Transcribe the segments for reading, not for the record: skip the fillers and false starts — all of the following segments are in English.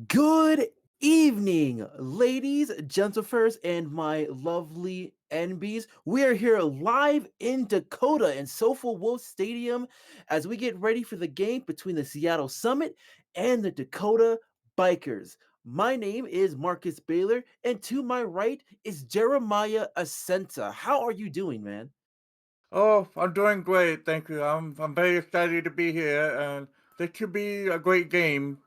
Good evening, ladies, gentlefolks, and my lovely NBs. We are here live in Dakota in Sofa Wolf Stadium as we get ready for the game between the Seattle Summit and the Dakota Bikers. My name is Marcus Baylor, and to my right is Jeremiah Asenta. How are you doing, man? Oh, I'm doing great, thank you. I'm very excited to be here, and this should be a great game.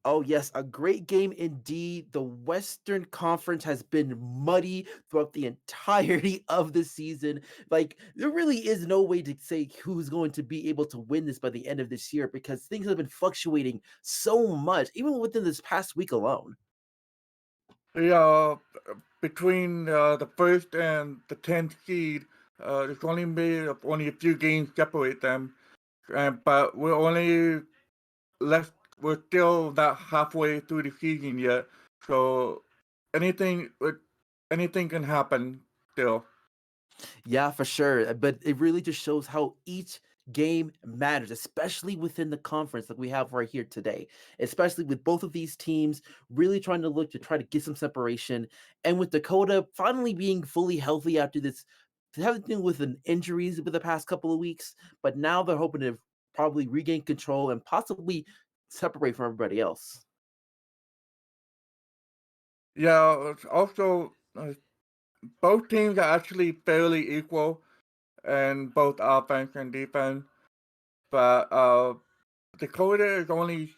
Oh, yes, a great game indeed. The Western Conference has been muddy throughout the entirety of the season. Like, there really is no way to say who's going to be able to win this by the end of this year because things have been fluctuating so much, even within this past week alone. Yeah, between the first and the 10th seed, there's only a few games separate them, but left. We're still not halfway through the season yet, so anything anything can happen still. Yeah, for sure. But it really just shows how each game matters, especially within the conference that we have right here today. Especially with both of these teams really trying to look to try to get some separation. And with Dakota finally being fully healthy after this, having to deal with an injuries over the past couple of weeks, but now they're hoping to probably regain control and possibly separate from everybody else. Yeah, it's also both teams are actually fairly equal in both offense and defense, but Dakota is only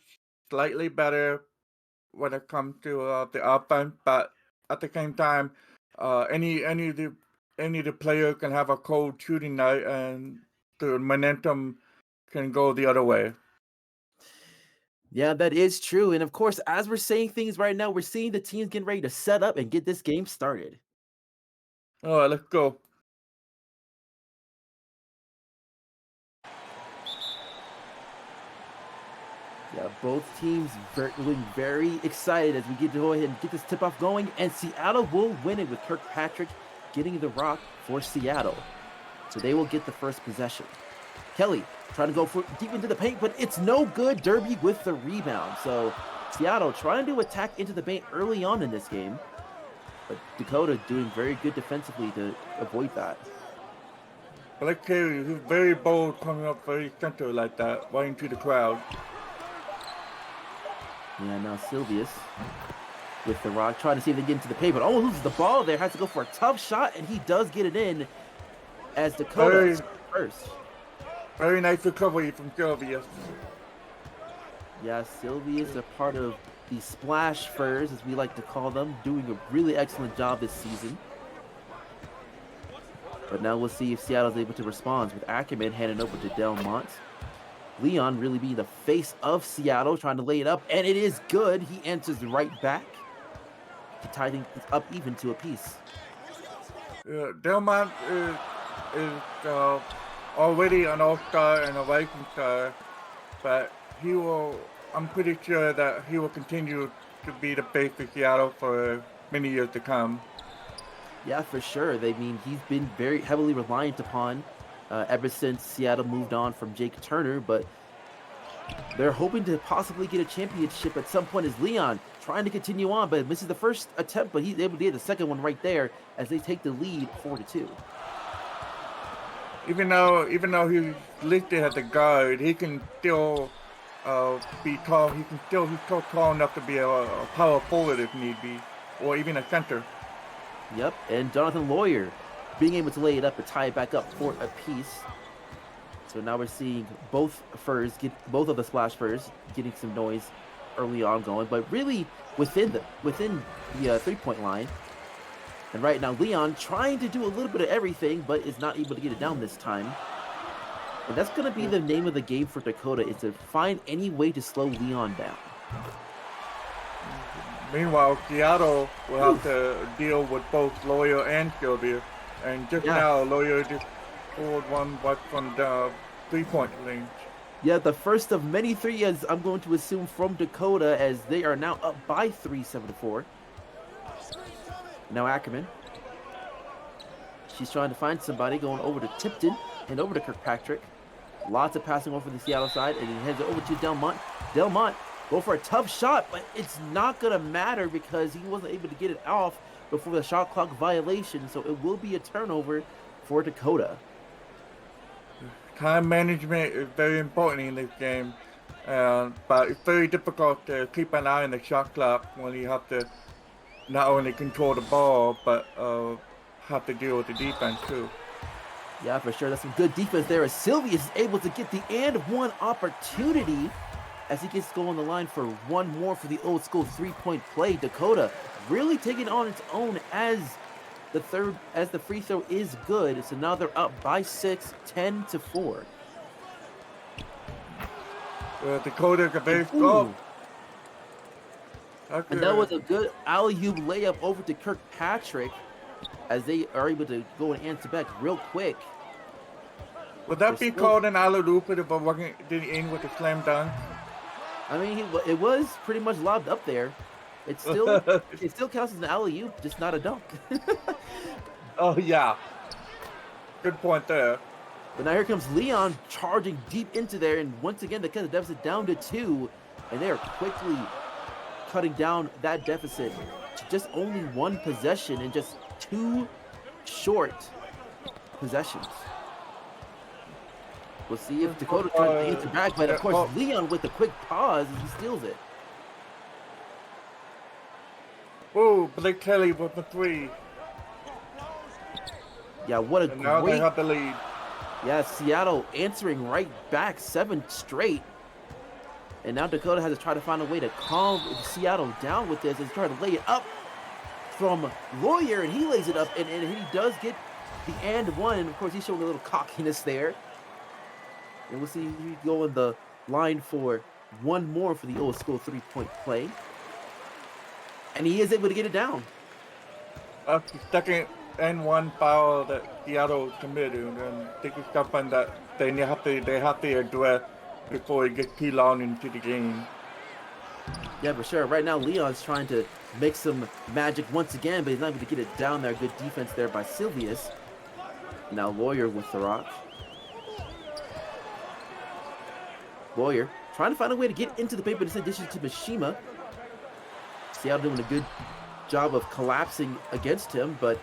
slightly better when it comes to the offense. But at the same time, uh, any any of the any of the player can have a cold shooting night, and the momentum can go the other way. Yeah, that is true. And of course, as we're saying things right now, we're seeing the teams getting ready to set up and get this game started. All right, let's go. Yeah, both teams looking very excited as we get to go ahead and get this tip off going, and Seattle will win it with Kirkpatrick getting the rock for Seattle. So they will get the first possession. Kelly trying to go for deep into the paint, but it's no good. Derby with the rebound. So Seattle trying to attack into the paint early on in this game, but Dakota doing very good defensively to avoid that. Blake Carey, he's very bold coming up very center like that, right into the crowd. Yeah, now Silvius with the rock, trying to see if they get into the paint, but almost loses the ball there. Has to go for a tough shot, and he does get it in as Dakota Very, first. very nice recovery from Sylvia. Yeah, Silvius, a part of the Splash Furs, as we like to call them, doing a really excellent job this season. But now we'll see if Seattle's able to respond with Ackerman handing over to Delmont. Leon really being the face of Seattle, trying to lay it up, and it is good. He answers right back to tie things up even to a piece. Delmont is already an all-star and a rising star, but he will. I'm pretty sure that he will continue to be the face of Seattle for many years to come. Yeah, for sure. They mean he's been very heavily reliant upon ever since Seattle moved on from Jake Turner, but they're hoping to possibly get a championship at some point as Leon trying to continue on, but misses the first attempt, but he's able to get the second one right there as they take the lead 4-2. Even though he's listed as a guard, he can still be tall. He's still tall enough to be a power forward if need be, or even a center. Yep, and Jonathan Lawyer being able to lay it up and tie it back up for a piece. So now we're seeing both of the Splash Furs getting some noise early on going, but really within the 3-point line. And right now Leon trying to do a little bit of everything, but is not able to get it down this time. And that's going to be the name of the game for Dakota, is to find any way to slow Leon down. Meanwhile, Seattle will have Oof. to deal with both Lawyer and Sylvia, and just Yeah. now Lawyer just pulled one right from the 3-point range. Yeah, the first of many three, as I'm going to assume, from Dakota, as they are now up by 3, 7-4. Now Ackerman. She's trying to find somebody, going over to Tipton and over to Kirkpatrick. Lots of passing over the Seattle side, and he heads it over to Delmont. Delmont Go for a tough shot, but it's not going to matter because he wasn't able to get it off before the shot clock violation. So it will be a turnover for Dakota. Time management is very important in this game, but it's very difficult to keep an eye on the shot clock when you have to not only control the ball, but have to deal with the defense too. Yeah, for sure. That's some good defense there as Silvius is able to get the and one opportunity as he gets to go on the line for one more for the old school 3-point play. Dakota really taking on its own as the free throw is good. So now they're up by 6, 10-4. Dakota got very Ooh. And that was a good alley-oop layup over to Kirkpatrick as they are able to go and answer back real quick. Would that be called an alley-oop if I wasn't in with a slam dunk? I mean, it was pretty much lobbed up there. It still counts as an alley-oop, just not a dunk. Oh yeah, good point there. But now here comes Leon charging deep into there, and once again they cut the deficit down to 2, and they are quickly cutting down that deficit to just only one possession and just 2 short possessions. We'll see if Dakota tries to answer back, but of course Leon with a quick pause as he steals it. Oh, Blake Kelly with the 3. Yeah, what a and now great... they have the lead. Yeah, Seattle answering right back, 7 straight. And now Dakota has to try to find a way to calm Seattle down with this and try to lay it up from Lawyer, and he lays it up, and he does get the and one. And of course, he's showing a little cockiness there. And we'll see you go in the line for one more for the old school 3-point play. And he is able to get it down. That's the second and one foul that Seattle committed, and this is something that they have to address before it gets too long into the game. Yeah, for sure. Right now, Leon's trying to make some magic once again, but he's not able to get it down there. Good defense there by Silvius. Now Lawyer with the rock. Lawyer trying to find a way to get into the paint, but it's in addition to Mishima. Seattle doing a good job of collapsing against him, but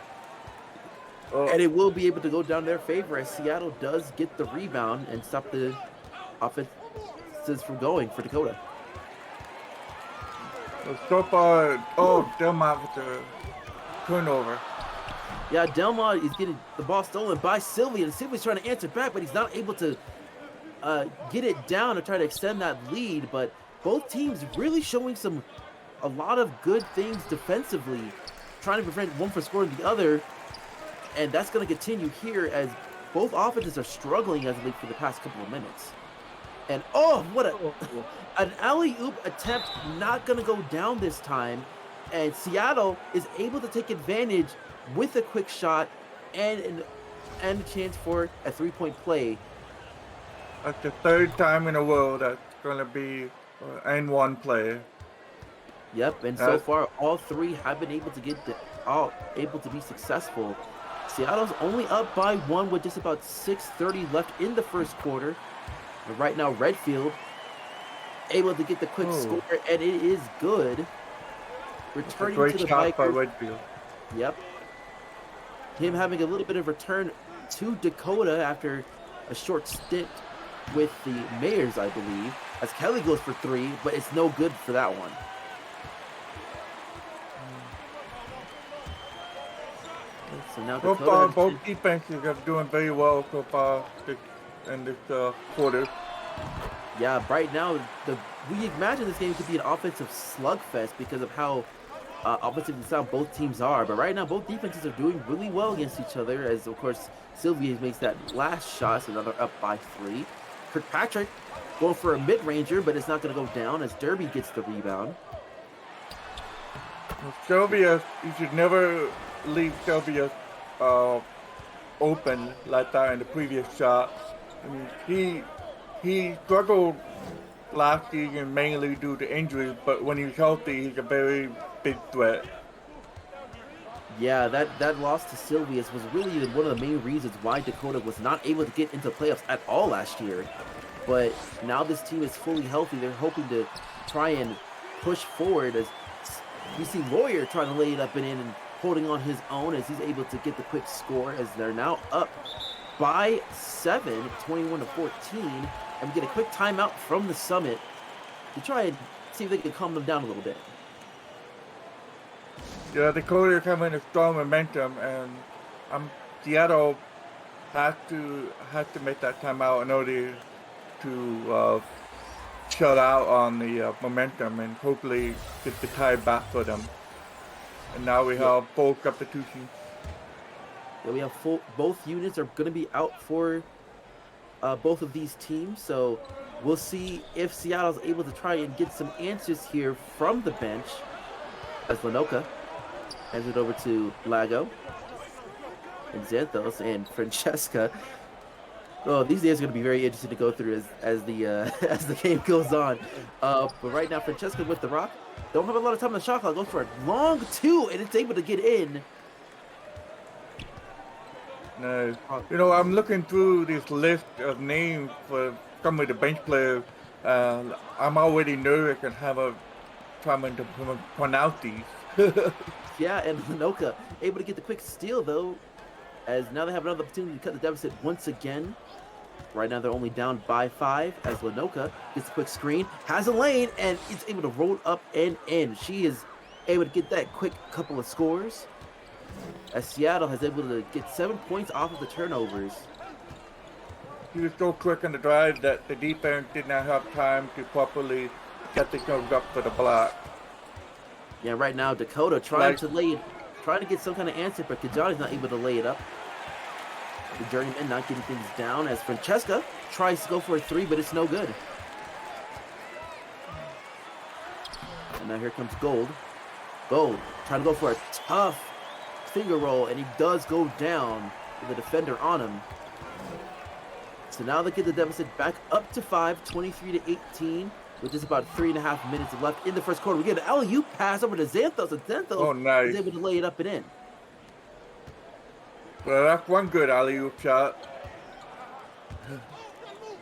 and it will be able to go down their favor as Seattle does get the rebound and stop the offenses from going for Dakota. So far, Delmont with the turnover. Yeah, Delmont is getting the ball stolen by Sylvia, and Sylvia's trying to answer back, but he's not able to get it down or try to extend that lead. But both teams really showing a lot of good things defensively, trying to prevent one from scoring the other. And that's going to continue here as both offenses are struggling as late for the past couple of minutes. And what an alley-oop attempt, not going to go down this time. And Seattle is able to take advantage with a quick shot and a chance for a 3-point play. That's the third time in a row that's going to be an one play. Yep, and so far all 3 have been able to be successful. Seattle's only up by 1 with just about 6:30 left in the first quarter. And right now, Redfield able to get the quick score, and it is good. Returning to the shot by Vikings. Redfield. Yep. Him having a little bit of return to Dakota after a short stint with the Mayors, I believe, as Kelly goes for 3, but it's no good for that one. So now So far, both defenses are doing very well so far in this quarter. Yeah, right now, we imagine this game could be an offensive slugfest because of how offensively sound both teams are. But right now, both defenses are doing really well against each other as, of course, Sylvia makes that last shot, so now they're up by 3. Kirkpatrick going for a mid-ranger, but it's not going to go down as Derby gets the rebound. Sylvia, you should never leave Sylvia open like that in the previous shot. I mean, he struggled last season mainly due to injuries, but when he's healthy, he's a very big threat. Yeah, that loss to Sylvius was really one of the main reasons why Dakota was not able to get into playoffs at all last year. But now this team is fully healthy. They're hoping to try and push forward as we see Lawyer trying to lay it up and in and holding on his own as he's able to get the quick score as they're now up by 7, 21-14. And we get a quick timeout from the Summit to try and see if they can calm them down a little bit. Yeah, Dakota coming with strong momentum, and Seattle has to make that timeout in order to shut out on the momentum and hopefully get the tie back for them. And now we have full substitution. Yeah, we have both units are going to be out for both of these teams, so we'll see if Seattle's able to try and get some answers here from the bench as Lanoka hands it over to Lago and Xanthos and Francesca. Oh, these days are going to be very interesting to go through as the as the game goes on. But right now, Francesca with the rock. Don't have a lot of time on the shot clock. Goes for a long 2, and it's able to get in. No, you know, I'm looking through this list of names for some of the bench players. I'm already nervous and have a trying to pronounce these. Yeah, and Lanoka able to get the quick steal though, as now they have another opportunity to cut the deficit once again. Right now they're only down by 5 as Lanoka gets a quick screen, has a lane, and it's able to roll up and in. She is able to get that quick couple of scores as Seattle has able to get 7 points off of the turnovers. He was so quick on the drive that the defense did not have time to properly get the guns up for the block. Yeah, right now Dakota trying to get some kind of answer, but Kajani's not able to lay it up. The journeyman not getting things down as Francesca tries to go for a 3, but it's no good. And now here comes Gold. Gold trying to go for a tough finger roll, and he does go down with the defender on him. So now they get the deficit back up to 5, 23-18, with just about 3.5 minutes left in the first quarter. We get an alley-oop pass over to Xanthos, and Xanthos is able to lay it up and in. Well, that's one good alley-oop shot.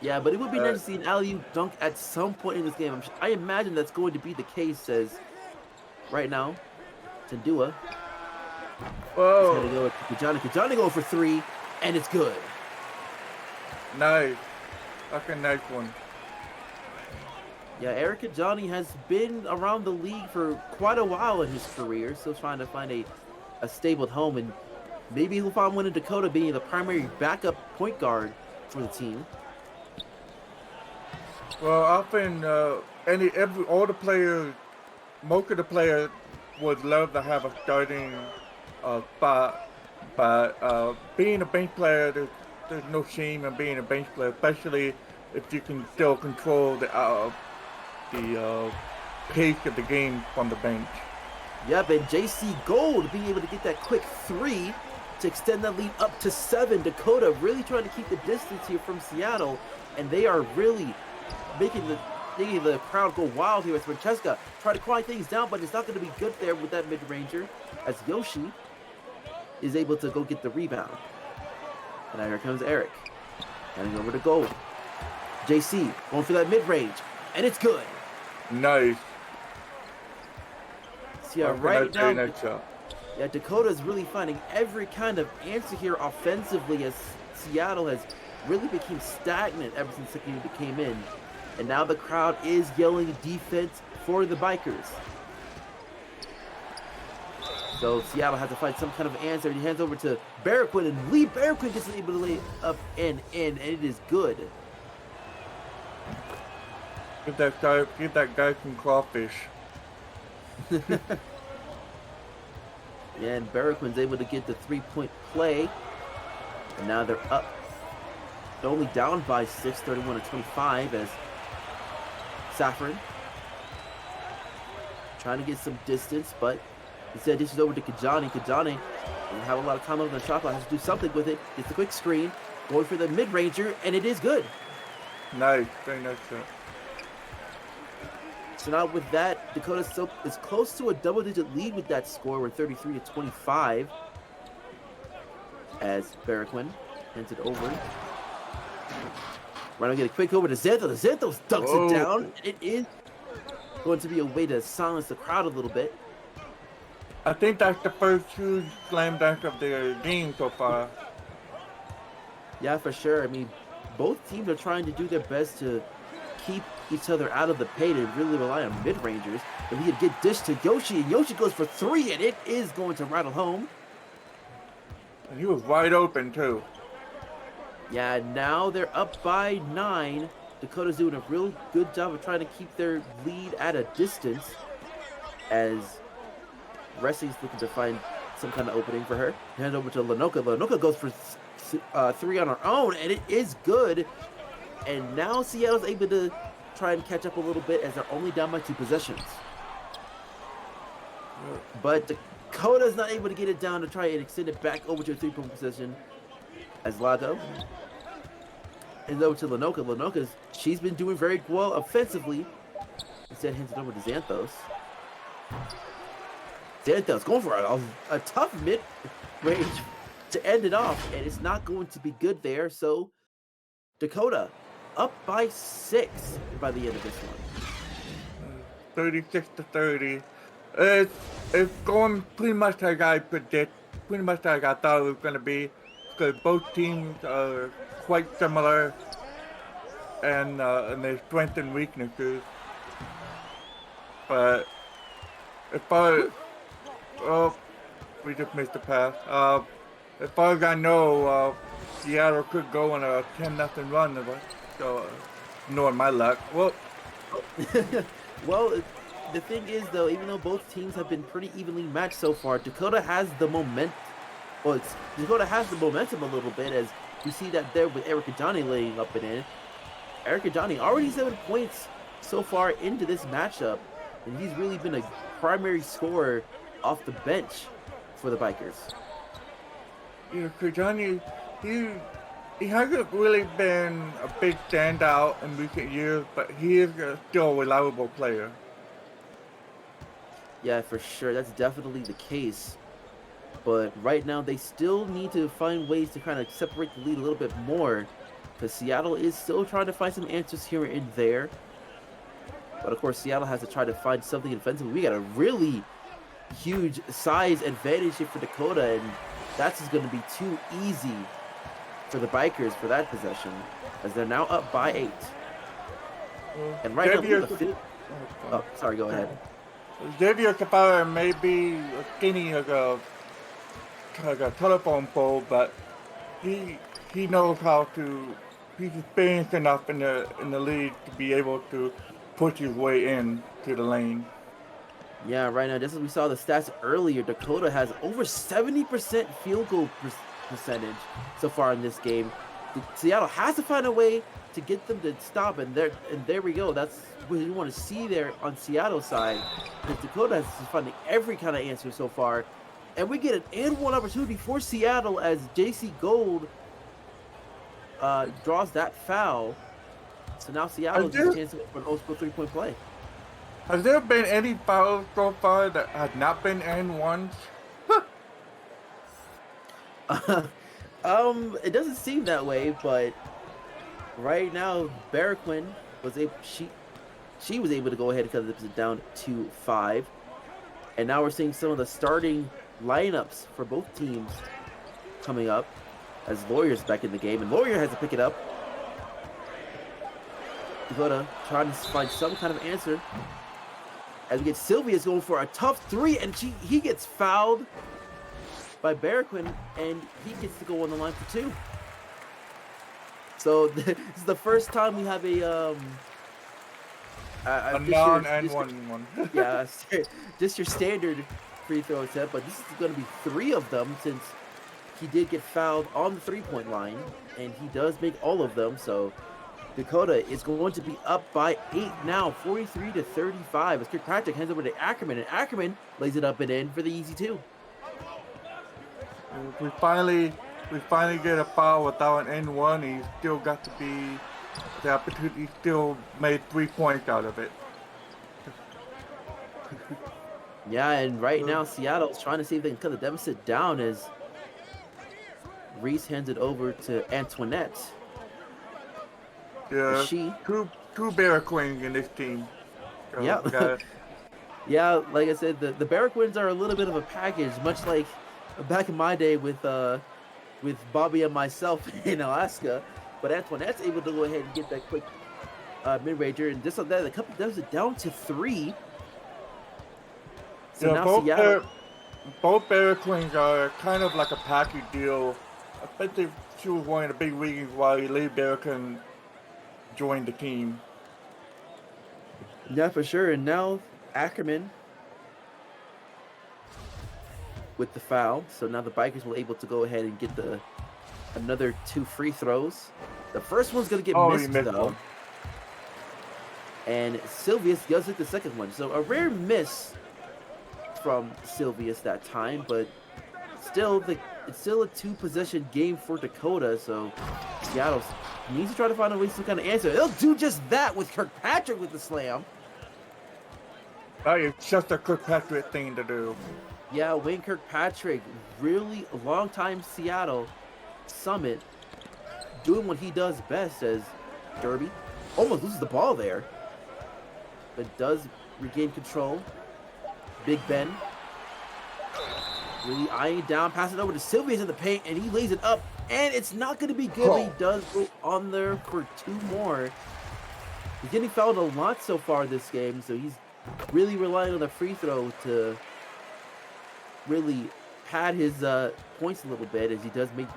Yeah, but it would be nice to see an alley-oop dunk at some point in this game. I imagine that's going to be the case, as right now, Tandua. Whoa. He's going to go with Kajani going for 3, and it's good. Nice. That's a nice one. Yeah, Eric Kajani has been around the league for quite a while in his career, still trying to find a stable home, and maybe he'll find one in Dakota being the primary backup point guard for the team. Well, often all the players, most of the players would love to have a starting spot, but being a bench player, there's no shame in being a bench player, especially if you can still control the pace of the game from the bench. Yep, and JC Gold being able to get that quick 3 to extend that lead up to 7. Dakota really trying to keep the distance here from Seattle, and they are really making the crowd go wild here as Francesca try to quiet things down, but it's not going to be good there with that mid-ranger as Yoshi is able to go get the rebound. And now here comes Eric, handing over to Gold. JC going for that mid-range, and it's good. Nice. See, right now, yeah, Dakota is really finding every kind of answer here offensively as Seattle has really become stagnant ever since the game came in. And now the crowd is yelling defense for the Bikers. So Seattle has to find some kind of answer. He hands over to Barraquin, and Lee Barraquin gets able to lay it up and in, and it is good. Get that guy some crawfish. Yeah, and Barraquin's able to get the 3-point play. And now they're up. They're only down by 6, 31-25 as Saffron trying to get some distance, but instead dishes over to Kajani. Kajani doesn't have a lot of time on the shot clock, has to do something with it. Gets the quick screen, going for the mid-ranger, and it is good. Nice, very nice shot. So now with that, Dakota is close to a double-digit lead with that score. We're 33-25 as Barraquin hands it over. Right now, get a quick over to Xanthos. Xanthos dunks it down. It is going to be a way to silence the crowd a little bit. I think that's the first huge slam dunk of the game so far. Yeah, for sure. I mean, both teams are trying to do their best to keep each other out of the paint and really rely on mid-rangers. If he could get dished to Yoshi, and Yoshi goes for 3, and it is going to rattle home. And he was wide open, too. Yeah, now they're up by 9. Dakota's doing a real good job of trying to keep their lead at a distance as Wrestling's looking to find some kind of opening for her. Hand over to Lenoka. Lenoka goes for 3 on her own, and it is good. And now Seattle's able to try and catch up a little bit as they're only down by 2 possessions. But Dakota's not able to get it down to try and extend it back over to a 3-point position as Lago. And over to Lenoka. Lenoka's, she's been doing very well offensively. Instead, hands it over to Xanthos. Xanthos going for a tough mid-range to end it off, and it's not going to be good there. So Dakota up by 6 by the end of this one. 36-30. It's going pretty much like I predict, pretty much like I thought it was going to be, because both teams are quite similar and their strengths and weaknesses. But as far as, we just missed the pass. As far as I know, Seattle could go on a 10-0 run, so knowing my luck. Well, well, the thing is, though, even though both teams have been pretty evenly matched so far, Dakota has the momentum. Well, Dakota has the momentum a little bit, as you see that there with Eric Johnny laying up and in. Eric Johnny already 7 points so far into this matchup, and he's really been a primary scorer off the bench for the Bikers. Yeah, Johnny, he hasn't really been a big standout in recent years, but he is still a reliable player. Yeah, for sure. That's definitely the case. But right now, they still need to find ways to kind of separate the lead a little bit more, because Seattle is still trying to find some answers here and there. But of course, Seattle has to try to find something defensively. We got a really huge size advantage here for Dakota, and that's just going to be too easy for the Bikers for that possession, as they're now up by 8. And right now, oh, sorry, go ahead. Xavier Capara may be skinny like a telephone pole, but he knows how to. He's experienced enough in the league to be able to push his way in to the lane. Yeah, right now, just as we saw the stats earlier, Dakota has over 70% field goal percentage so far in this game. Seattle has to find a way to get them to stop, and there we go. That's what you want to see there on Seattle's side, because Dakota has been finding every kind of answer so far. And we get an and-one opportunity for Seattle as JC Gold draws that foul. So now Seattle has a chance for an old-school 3-point play. Has there been any fouls so far that have not been and-ones? It doesn't seem that way, but right now, Barraquin was able. She was able to go ahead and cut it down to 5, and now we're seeing some of the starting lineups for both teams coming up as Lawyer's back in the game, and Lawyer has to pick it up. Dakota trying to find some kind of answer as we get Sylvia's going for a tough 3, and he gets fouled by Barraquin, and he gets to go on the line for 2. So this is the first time we have a non-and-one one. Yeah, just your standard free throw attempt, but this is going to be 3 of them since he did get fouled on the 3-point line, and he does make all of them. So Dakota is going to be up by 8 now, 43-35. As Kirkpatrick hands over to Ackerman, and Ackerman lays it up and in for the easy 2. We finally get a foul without an N1. He's still got to be the opportunity. He still made 3 points out of it. Yeah, and right now Seattle's trying to see if they can cut the deficit down as Reese hands it over to Antoinette. Yeah, She, two Bear Queens in this team. So yeah, we got yeah. Like I said, the Barracudas are a little bit of a package, much like back in my day with Bobby and myself in Alaska. But Antoinette's able to go ahead and get that quick mid-ranger, and just like that, the couple does it down to 3. So yeah, now Seattle, both Bear Queens are kind of like a package deal. I think she was one of the big reasons why Lee Bearkin joined the team. yeah, for sure. And now Ackerman with the foul. So now the Bikers will able to go ahead and get another 2 free throws. The first one's gonna get Oh, he missed missed though, one. and Silvius does hit the second one. So a rare miss from Silvius that time, but still it's still a 2-possession game for Dakota. So Seattle needs to try to find a way to kind of answer. They'll do just that with Kirkpatrick with the slam. That is just a Kirkpatrick thing to do. Yeah, Wayne Kirkpatrick, really a long-time Seattle Summit, doing what he does best as Derby. Almost loses the ball there, but does regain control. Big Ben really eyeing down, pass it over to Silvius in the paint, and he lays it up, and it's not going to be good, but he does go on there for 2 more. He's getting fouled a lot so far this game, so he's really relying on the free throw to really pad his points a little bit as he does make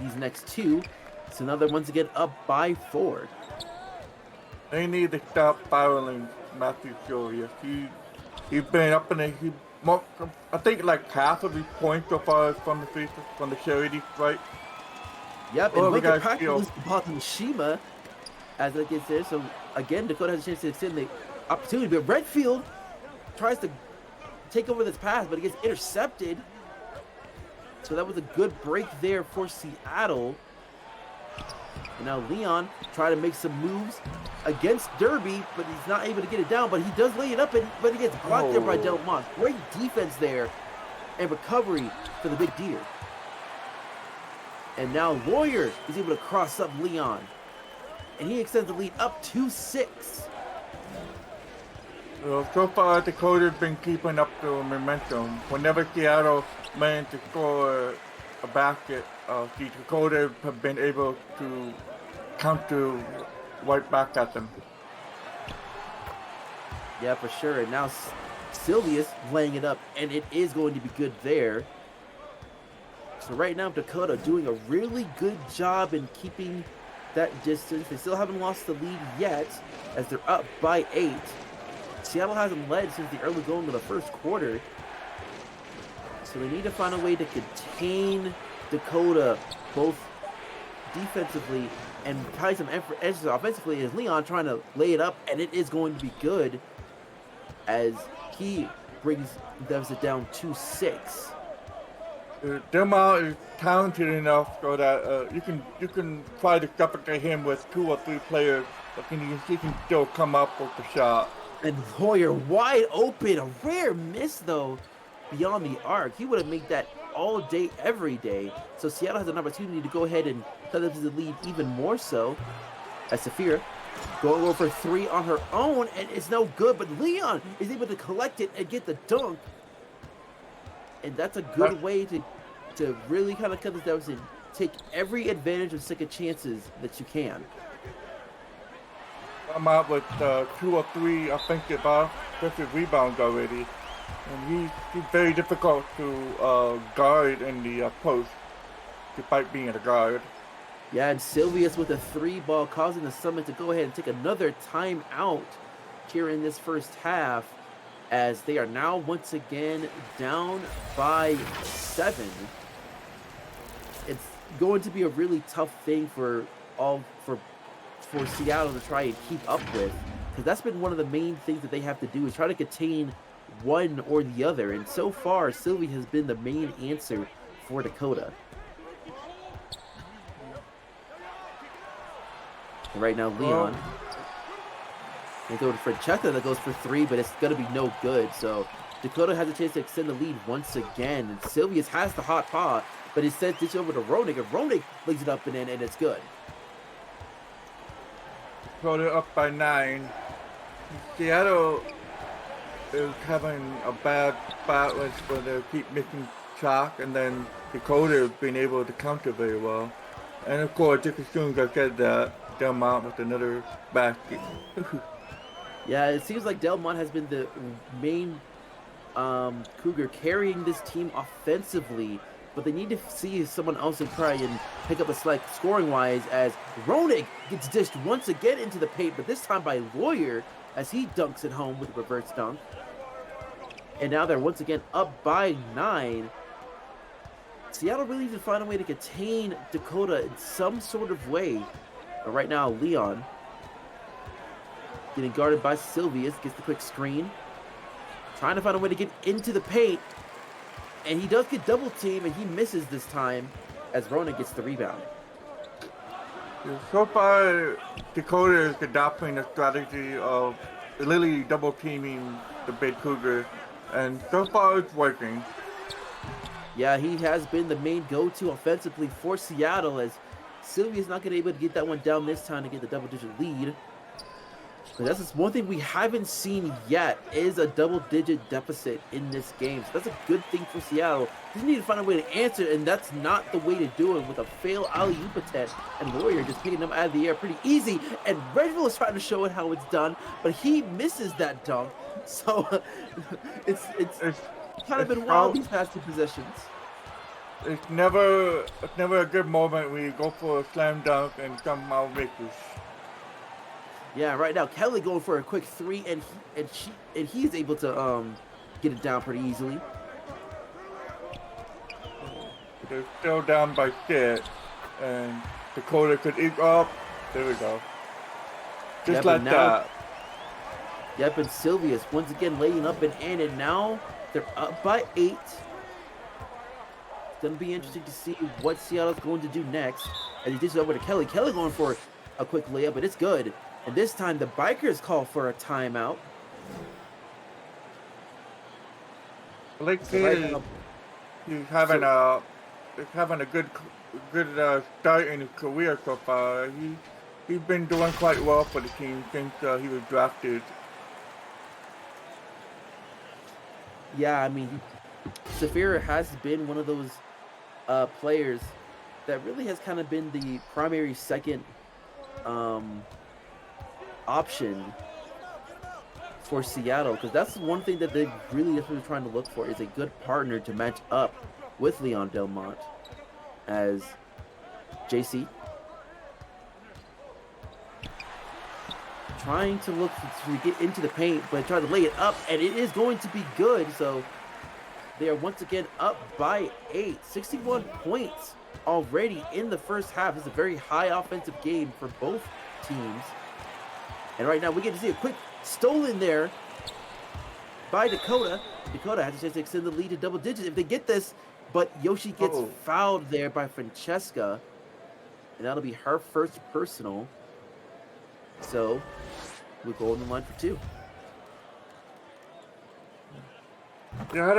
these next 2. So now they're once again up by 4. They need to stop fouling Matthew Furious. He's been up in the I think like half of his points so far is from the charity strike. Yep, and we Wayne got Kirkpatrick steal. loses the ball to Mishima as it gets there. So again, Dakota has a chance to extend the opportunity, but Redfield tries to take over this pass, but it gets intercepted. So that was a good break there for Seattle. And now Leon trying to make some moves against Derby, but he's not able to get it down. But he does lay it up, but he gets blocked there by Del Monte. Great defense there and recovery for the Big Deer. And now Lawyer is able to cross up Leon. And he extends the lead up to 6. So far, Dakota's been keeping up the momentum. Whenever Seattle managed to score a basket, the Dakota have been able to counter right back at them. Yeah, for sure. And now Silvius laying it up, and it is going to be good there. So right now, Dakota doing a really good job in keeping that distance. They still haven't lost the lead yet, as they're up by 8. Seattle hasn't led since the early going of the first quarter. So they need to find a way to contain Dakota, both defensively and probably some edges offensively, as Leon trying to lay it up, and it is going to be good as he brings the deficit down to 6. Delmar is talented enough so that you can try to suffocate him with 2 or 3 players, but he can still come up with the shot. And Hoyer wide open, a rare miss though, beyond the arc. He would have made that all day, every day. So Seattle has an opportunity to go ahead and cut up to the lead even more so. As Safira going over 3 on her own, and it's no good, but Leon is able to collect it and get the dunk. And that's a good way to really kind of cut this deficit. Take every advantage of second chances that you can. I'm out with 2 or 3 offensive rebounds already. And he's very difficult to guard in the post, despite being a guard. Yeah, and Silvius with a 3 ball, causing the Summit to go ahead and take another timeout here in this first half, as they are now once again down by 7. It's going to be a really tough thing for Seattle to try and keep up with, because that's been one of the main things that they have to do, is try to contain one or the other. And so far, Sylvie has been the main answer for Dakota. And right now, Leon. They go to Francesca that goes for 3, but it's going to be no good. So Dakota has a chance to extend the lead once again. And Silvius has the hot paw, but instead ditch over to Roenick. And Roenick lays it up and in, and it's good. So they're up by 9. Seattle is having a bad balance where they keep missing shots, and then Dakota has been able to counter very well. And of course, just as soon as I said that, Delmont with another basket. Yeah, it seems like Delmont has been the main Cougar carrying this team offensively, but they need to see someone else and try and pick up a slack scoring-wise as Ronig gets dished once again into the paint, but this time by Lawyer as he dunks it home with a reverse dunk. And now they're once again up by 9. Seattle really needs to find a way to contain Dakota in some sort of way. But right now, Leon getting guarded by Silvius, gets the quick screen. Trying to find a way to get into the paint. And he does get double teamed, and he misses this time as Ronan gets the rebound. So far, Dakota is adopting a strategy of literally double teaming the big Cougar, and so far it's working. Yeah, he has been the main go-to offensively for Seattle as Silvia's not going to be able to get that one down this time to get the double-digit lead. But that's just one thing we haven't seen yet is a double-digit deficit in this game. So that's a good thing for Seattle. They need to find a way to answer, and that's not the way to do it with a fail alley-oop attempt. And Lawyer just picking them out of the air pretty easy. And Reginald is trying to show it how it's done, but he misses that dunk. So it's kind of been wild these past 2 possessions. It's never a good moment when you go for a slam dunk and somehow misses. Yeah, right now Kelly going for a quick 3, and he's able to get it down pretty easily. They're still down by 6, and Dakota could eat up. There we go. Just like that. Yep, and Silvius once again laying up and in, and now they're up by 8. It's going to be interesting to see what Seattle's going to do next. As he dishes over to Kelly. Kelly going for a quick layup, but it's good. And this time the Bikers call for a timeout. Blake Taylor, he's having a good start in his career so far. He's been doing quite well for the team since he was drafted. Yeah, I mean, Safira has been one of those players that really has kind of been the primary second option for Seattle, because that's one thing that they really definitely trying to look for is a good partner to match up with Leon Delmont as JC trying to look to get into the paint, but try to lay it up, and it is going to be good. So they are once again up by 8, 61 points already in the first half. It's a very high offensive game for both teams. And right now we get to see a quick stolen there by Dakota. Dakota has a chance to extend the lead to double digits if they get this, but Yoshi gets fouled there by Francesca, and that'll be her first personal. So we'll go on the line for 2. Yeah,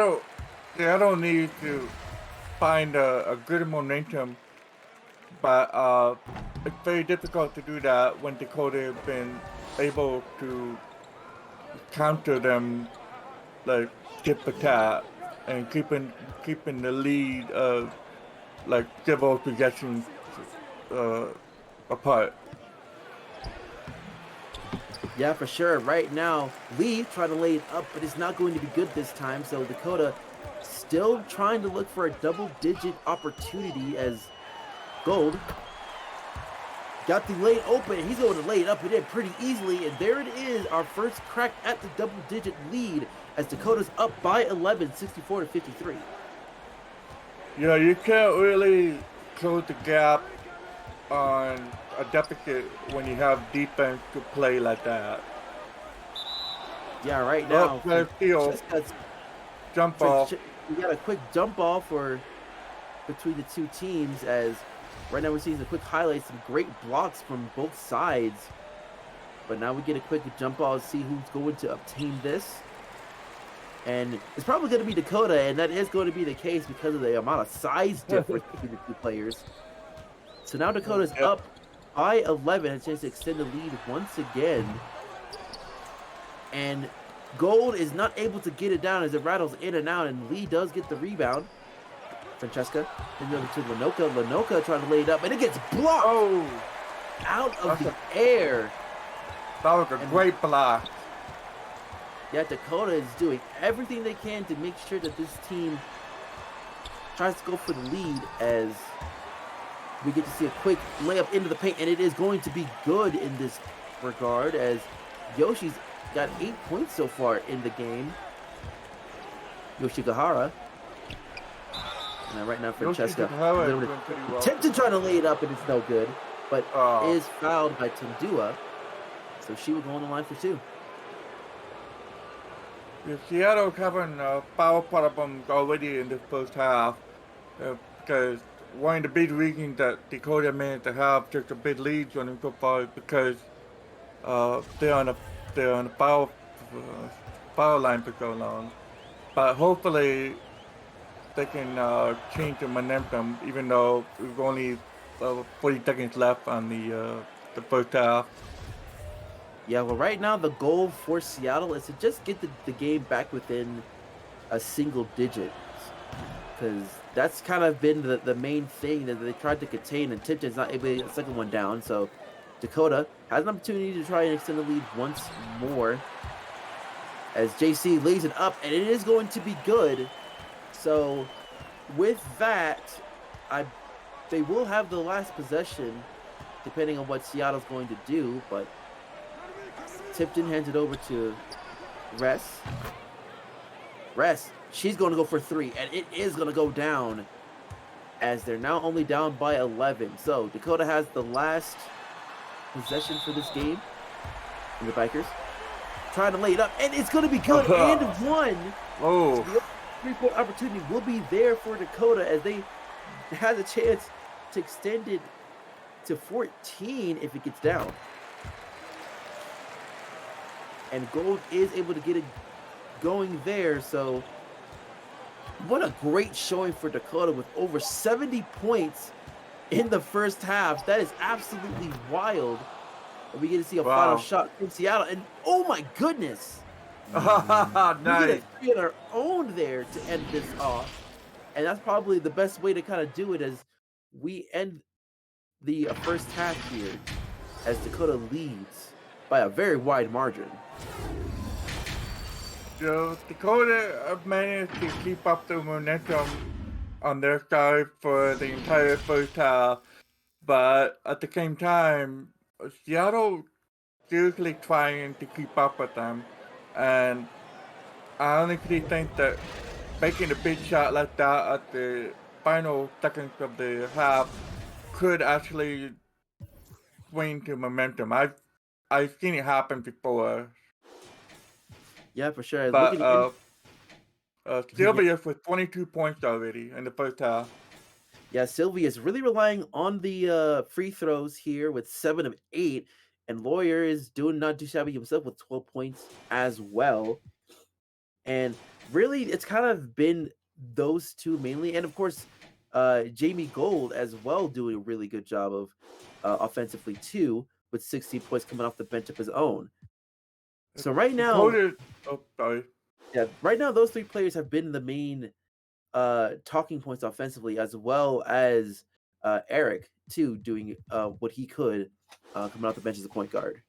I don't need to find a good momentum, but it's very difficult to do that when Dakota has been able to counter them like tip for tap and keeping the lead like several possessions apart. Yeah, for sure. Right now, Lee trying to lay it up, but it's not going to be good this time. So Dakota still trying to look for a double-digit opportunity as Gold got the lane open. He's going to lay it up. He did pretty easily, and there it is, our first crack at the double-digit lead as Dakota's up by 11, 64-53. Yeah, you can't really close the gap on a deficit when you have defense to play like that. Yeah, right now. Jump ball. We got a quick jump ball for between the two teams as right now we're seeing some quick highlights, some great blocks from both sides. But now we get a quick jump ball to see who's going to obtain this. And it's probably going to be Dakota, and that is going to be the case because of the amount of size difference between the two players. So now Dakota's up by 11, has a chance to extend the lead once again. And Gold is not able to get it down as it rattles in and out, and Lee does get the rebound. Francesca, then over to Lenoka. Lenoka trying to lay it up, and it gets blocked out of the air. That was a great block. Yeah, Dakota is doing everything they can to make sure that this team tries to go for the lead, as we get to see a quick layup into the paint, and it is going to be good in this regard, as Yoshi's got 8 points so far in the game. Yoshigahara. And right now, Francesca attempted trying to lay it up, and it's no good, but is fouled by Tindua, so she will go on the line for 2. Seattle having power problems already in the first half, because one of the big reasons that Dakota managed to have just a big lead on them so far is because they're on a power line for so long. But hopefully they can change the momentum, even though we've only 40 seconds left on the first half. Yeah, well, right now the goal for Seattle is to just get the game back within a single digit, because that's kind of been the main thing that they tried to contain, and Tipton's not able to get the second one down. So Dakota has an opportunity to try and extend the lead once more, as JC lays it up, and it is going to be good. So with that, they will have the last possession, depending on what Seattle's going to do, but Tipton hands it over to Ress. She's going to go for 3, and it is going to go down, as they're now only down by 11. So Dakota has the last possession for this game in the Bikers. Trying to lay it up, and it's going to be good, and 1. Oh. So the 3-point opportunity will be there for Dakota, as they have a chance to extend it to 14 if it gets down. And Gold is able to get it going there. So what a great showing for Dakota, with over 70 points in the first half. That is absolutely wild. And we get to see a final shot from Seattle. And oh my goodness. Nice. We get our own there to end this off. And that's probably the best way to kind of do it, as we end the first half here, as Dakota leads by a very wide margin. So Dakota managed to keep up the momentum on their side for the entire first half, but at the same time, Seattle seriously trying to keep up with them, and I honestly think that making a big shot like that at the final seconds of the half could actually swing to momentum. I've seen it happen before. Yeah, for sure. But Sylvia's with 22 points already in the first half. Yeah, Sylvia is really relying on the free throws here with 7 of 8, and Lawyer is doing not too shabby himself with 12 points as well. And really, it's kind of been those two mainly, and of course, Jamie Gold as well doing a really good job of offensively too, with 16 points coming off the bench of his own. So right now, yeah, right now those 3 players have been the main talking points offensively, as well as Eric too, doing what he could coming off the bench as a point guard.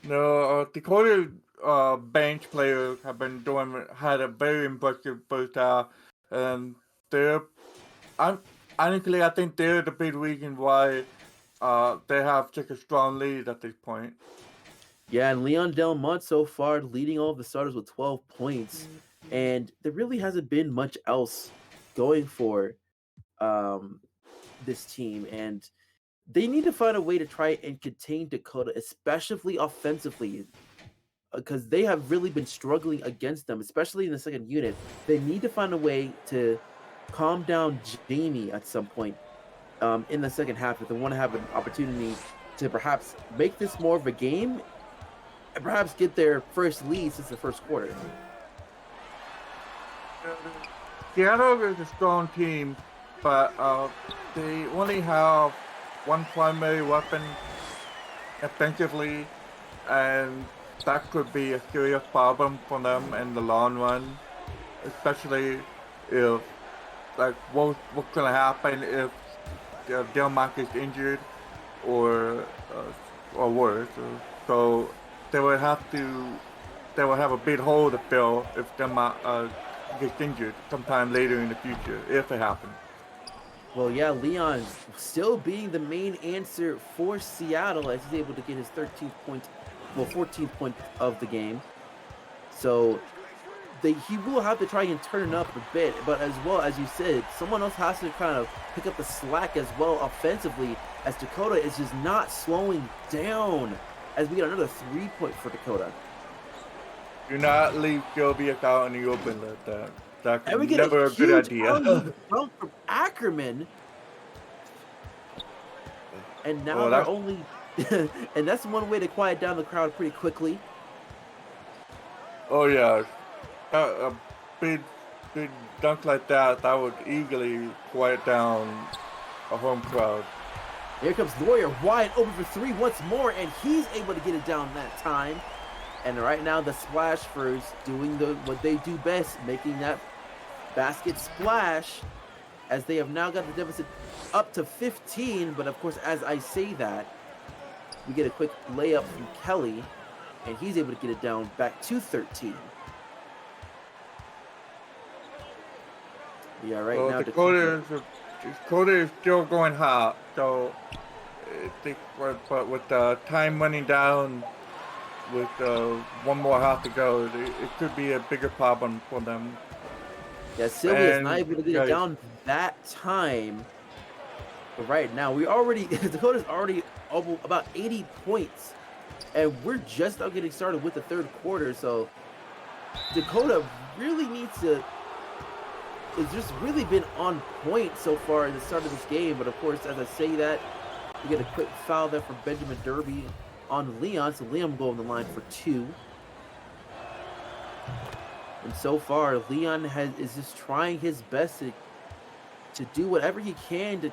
No, Dakota bench players have been had a very impressive first half, and honestly, I think they're the big reason why they have such a strong lead at this point. Yeah, and Leon Delmont so far leading all of the starters with 12 points, and there really hasn't been much else going for this team, and they need to find a way to try and contain Dakota, especially offensively, because they have really been struggling against them, especially in the second unit. They need to find a way to calm down Jamie at some point in the second half if they want to have an opportunity to perhaps make this more of a game and perhaps get their first lead since the first quarter. Seattle is a strong team, but they only have one primary weapon offensively, and that could be a serious problem for them in the long run, especially if, like, what's gonna happen if Delmark is injured or worse. So they would have a big hole to fill if Denmark gets injured sometime later in the future, if it happens. Well, yeah, Leon still being the main answer for Seattle as he's able to get his 14th point of the game. So he will have to try and turn it up a bit, but as well as you said, someone else has to kind of pick up the slack as well offensively, as Dakota is just not slowing down. As we get another 3-point for Dakota. Do not leave Gilbert out in the open like that. That's And we get never a a good huge idea. jump from Ackerman. And now Well, they're that's- only, and that's one way to quiet down the crowd pretty quickly. Oh yeah, a big dunk like that would easily quiet down a home crowd. Here comes Lawyer wide open for three once more, and he's able to get it down that time. And right now the Splashers doing what they do best, making that basket splash, as they have now got the deficit up to 15. But of course, as I say that, we get a quick layup from Kelly, and he's able to get it down back to 13. Yeah, right now Dakota is still going hot, so but with time running down, with one more half to go, it could be a bigger problem for them. Yeah, Sylvia's not able to get it down that time. But right now, Dakota's already about 80 points. And we're just now getting started with the third quarter. So Dakota really it's just really been on point so far at the start of this game. But of course, as I say that, we get a quick foul there from Benjamin Derby on Leon. So Liam go on the line for 2. And so far, Leon is just trying his best to do whatever he can to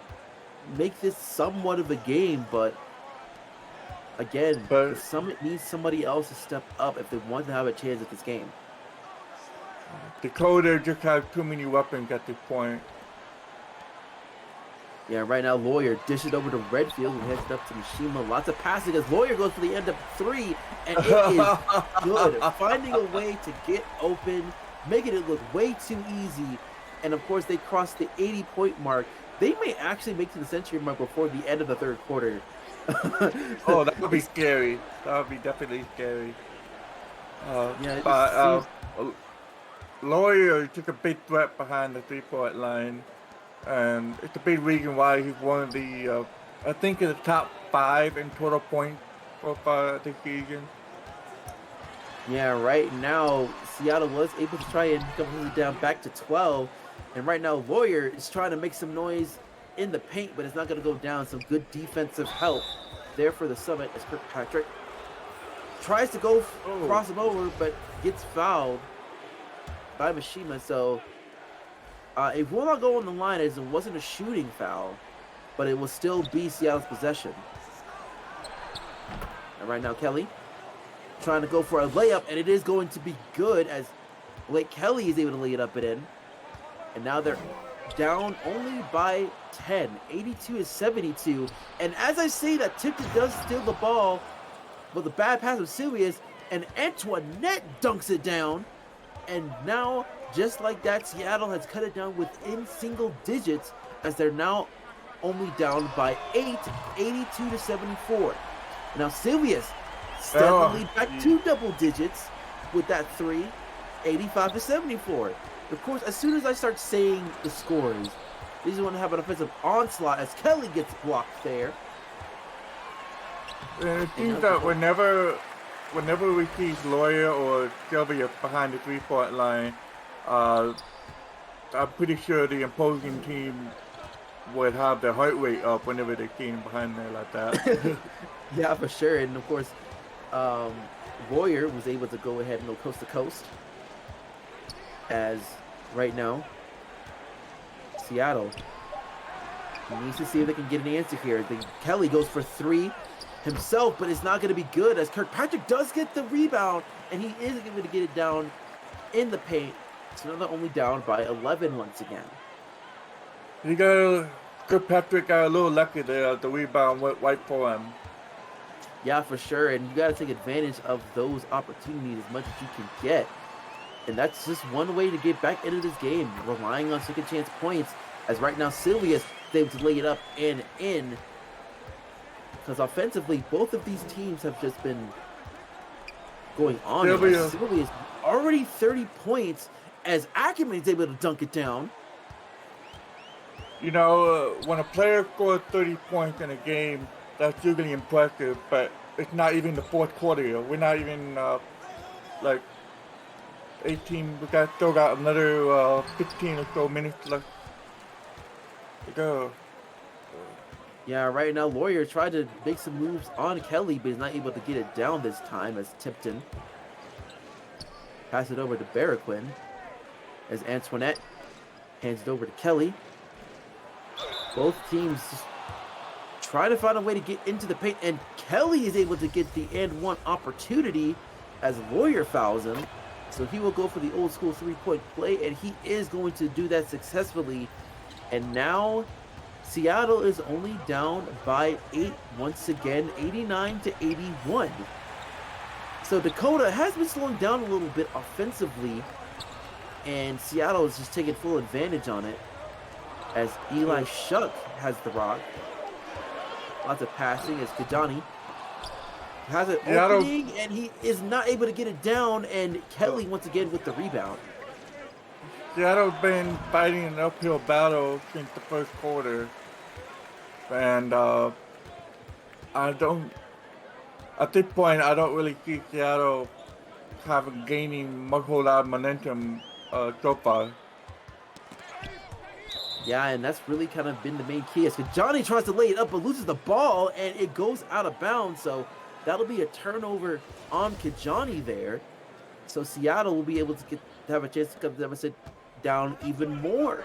make this somewhat of a game. But again, the Summit needs somebody else to step up if they want to have a chance at this game. Dakota just has too many weapons at this point. Yeah, right now Lawyer dishes over to Redfield, who heads up to Mishima. Lots of passing as Lawyer goes for the end of 3, and it is good. Finding a way to get open, making it look way too easy. And of course, they crossed the 80-point mark. They may actually make to the century mark before the end of the third quarter. Oh, that would be scary. That would be definitely scary. Lawyer took a big threat behind the 3-point line. And it's a big reason why he's one of the, I think, in the top 5 in total points for this season. Yeah, right now, Seattle was able to try and come down back to 12. And right now, Lawyer is trying to make some noise in the paint, but it's not going to go down. Some good defensive help there for the Summit as Kirkpatrick tries to go cross him over, but gets fouled by Mishima. So it will not go on the line as it wasn't a shooting foul, but it will still be Seattle's possession. And right now, Kelly trying to go for a layup, and it is going to be good as Blake Kelly is able to lay it up and in. And now they're down only by 10, 82-72. And as I say that, Tipton does steal the ball, but the bad pass of Sylvius, and Antoinette dunks it down. And now, just like that, Seattle has cut it down within single digits as they're now only down by 8, 82-74. Now Sylvius steadily back to double digits with that 3, 85-74. Of course, as soon as I start saying the scores, these want to have an offensive onslaught as Kelly gets blocked there. It seems that whenever we see Lawyer or Sylvia behind the 3-point line, I'm pretty sure the opposing team would have their heart rate up whenever they came behind there like that. Yeah, for sure. And of course, Lawyer was able to go ahead and go coast to coast. As right now, Seattle He needs to see if they can get an answer here. Kelly goes for 3 himself, but it's not going to be good as Kirkpatrick does get the rebound, and he is able to get it down in the paint. So now they're only down by 11 once again. Kirkpatrick got a little lucky there. The rebound went right for him. Yeah, for sure, and you got to take advantage of those opportunities as much as you can get. And that's just one way to get back into this game, relying on second chance points, as right now Sylvia's able to lay it up and in. Because offensively, both of these teams have just been going on. Sylvia's already 30 points as Ackerman's able to dunk it down. You know, when a player scores 30 points in a game, that's usually impressive, but it's not even the fourth quarter yet. We're not even, 18, still got another 15 or so minutes left to go. Yeah, right now Lawyer tried to make some moves on Kelly, but he's not able to get it down this time as Tipton pass it over to Barraquin as Antoinette hands it over to Kelly. Both teams just try to find a way to get into the paint, and Kelly is able to get the and one opportunity as Lawyer fouls him. So he will go for the old school 3-point play, and he is going to do that successfully. And now Seattle is only down by 8 once again, 89-81. So Dakota has been slowing down a little bit offensively, and Seattle is just taking full advantage on it as Eli Shuck has the rock. Lots of passing as Kajani has an opening, and he is not able to get it down, and Kelly once again with the rebound. Seattle's been fighting an uphill battle since the first quarter, and at this point, I don't really see Seattle gaining a whole lot of momentum so far. Yeah, and that's really kind of been the main key. As Johnny tries to lay it up but loses the ball, and it goes out of bounds. So that'll be a turnover on Kajani there. So Seattle will be able to have a chance to cut the deficit down even more.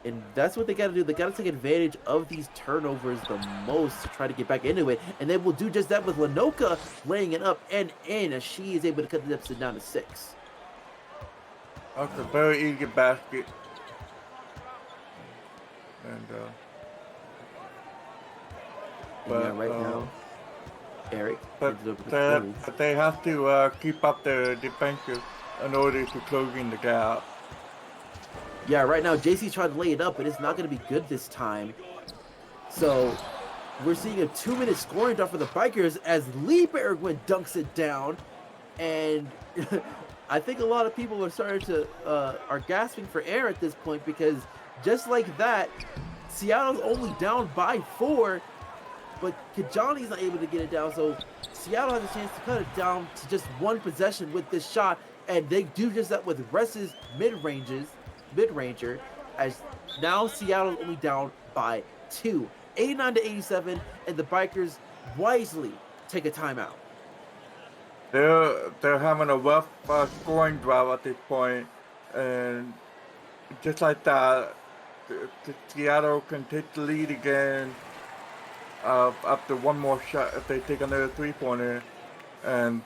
And that's what they got to do. They got to take advantage of these turnovers the most to try to get back into it. And they will do just that with Lanoka laying it up and in as she is able to cut the deficit down to 6. That's a very easy basket. And now, Eric. But they have to keep up their defensive in order to close in the gap. Yeah, right now JC tried to lay it up, but it's not going to be good this time. So we're seeing a 2-minute scoring drought for the Bikers as Lee Bergwin dunks it down, and I think a lot of people are starting to are gasping for air at this point, because just like that, Seattle's only down by 4, but Kajani's not able to get it down. So Seattle has a chance to cut it down to just 1 possession with this shot, and they do just that with Russ's mid-ranger, as now Seattle's only down by 2, 89-87, and the Bikers wisely take a timeout. They're having a rough scoring drought at this point, and just like that, Seattle can take the lead again after one more shot if they take another 3-pointer, and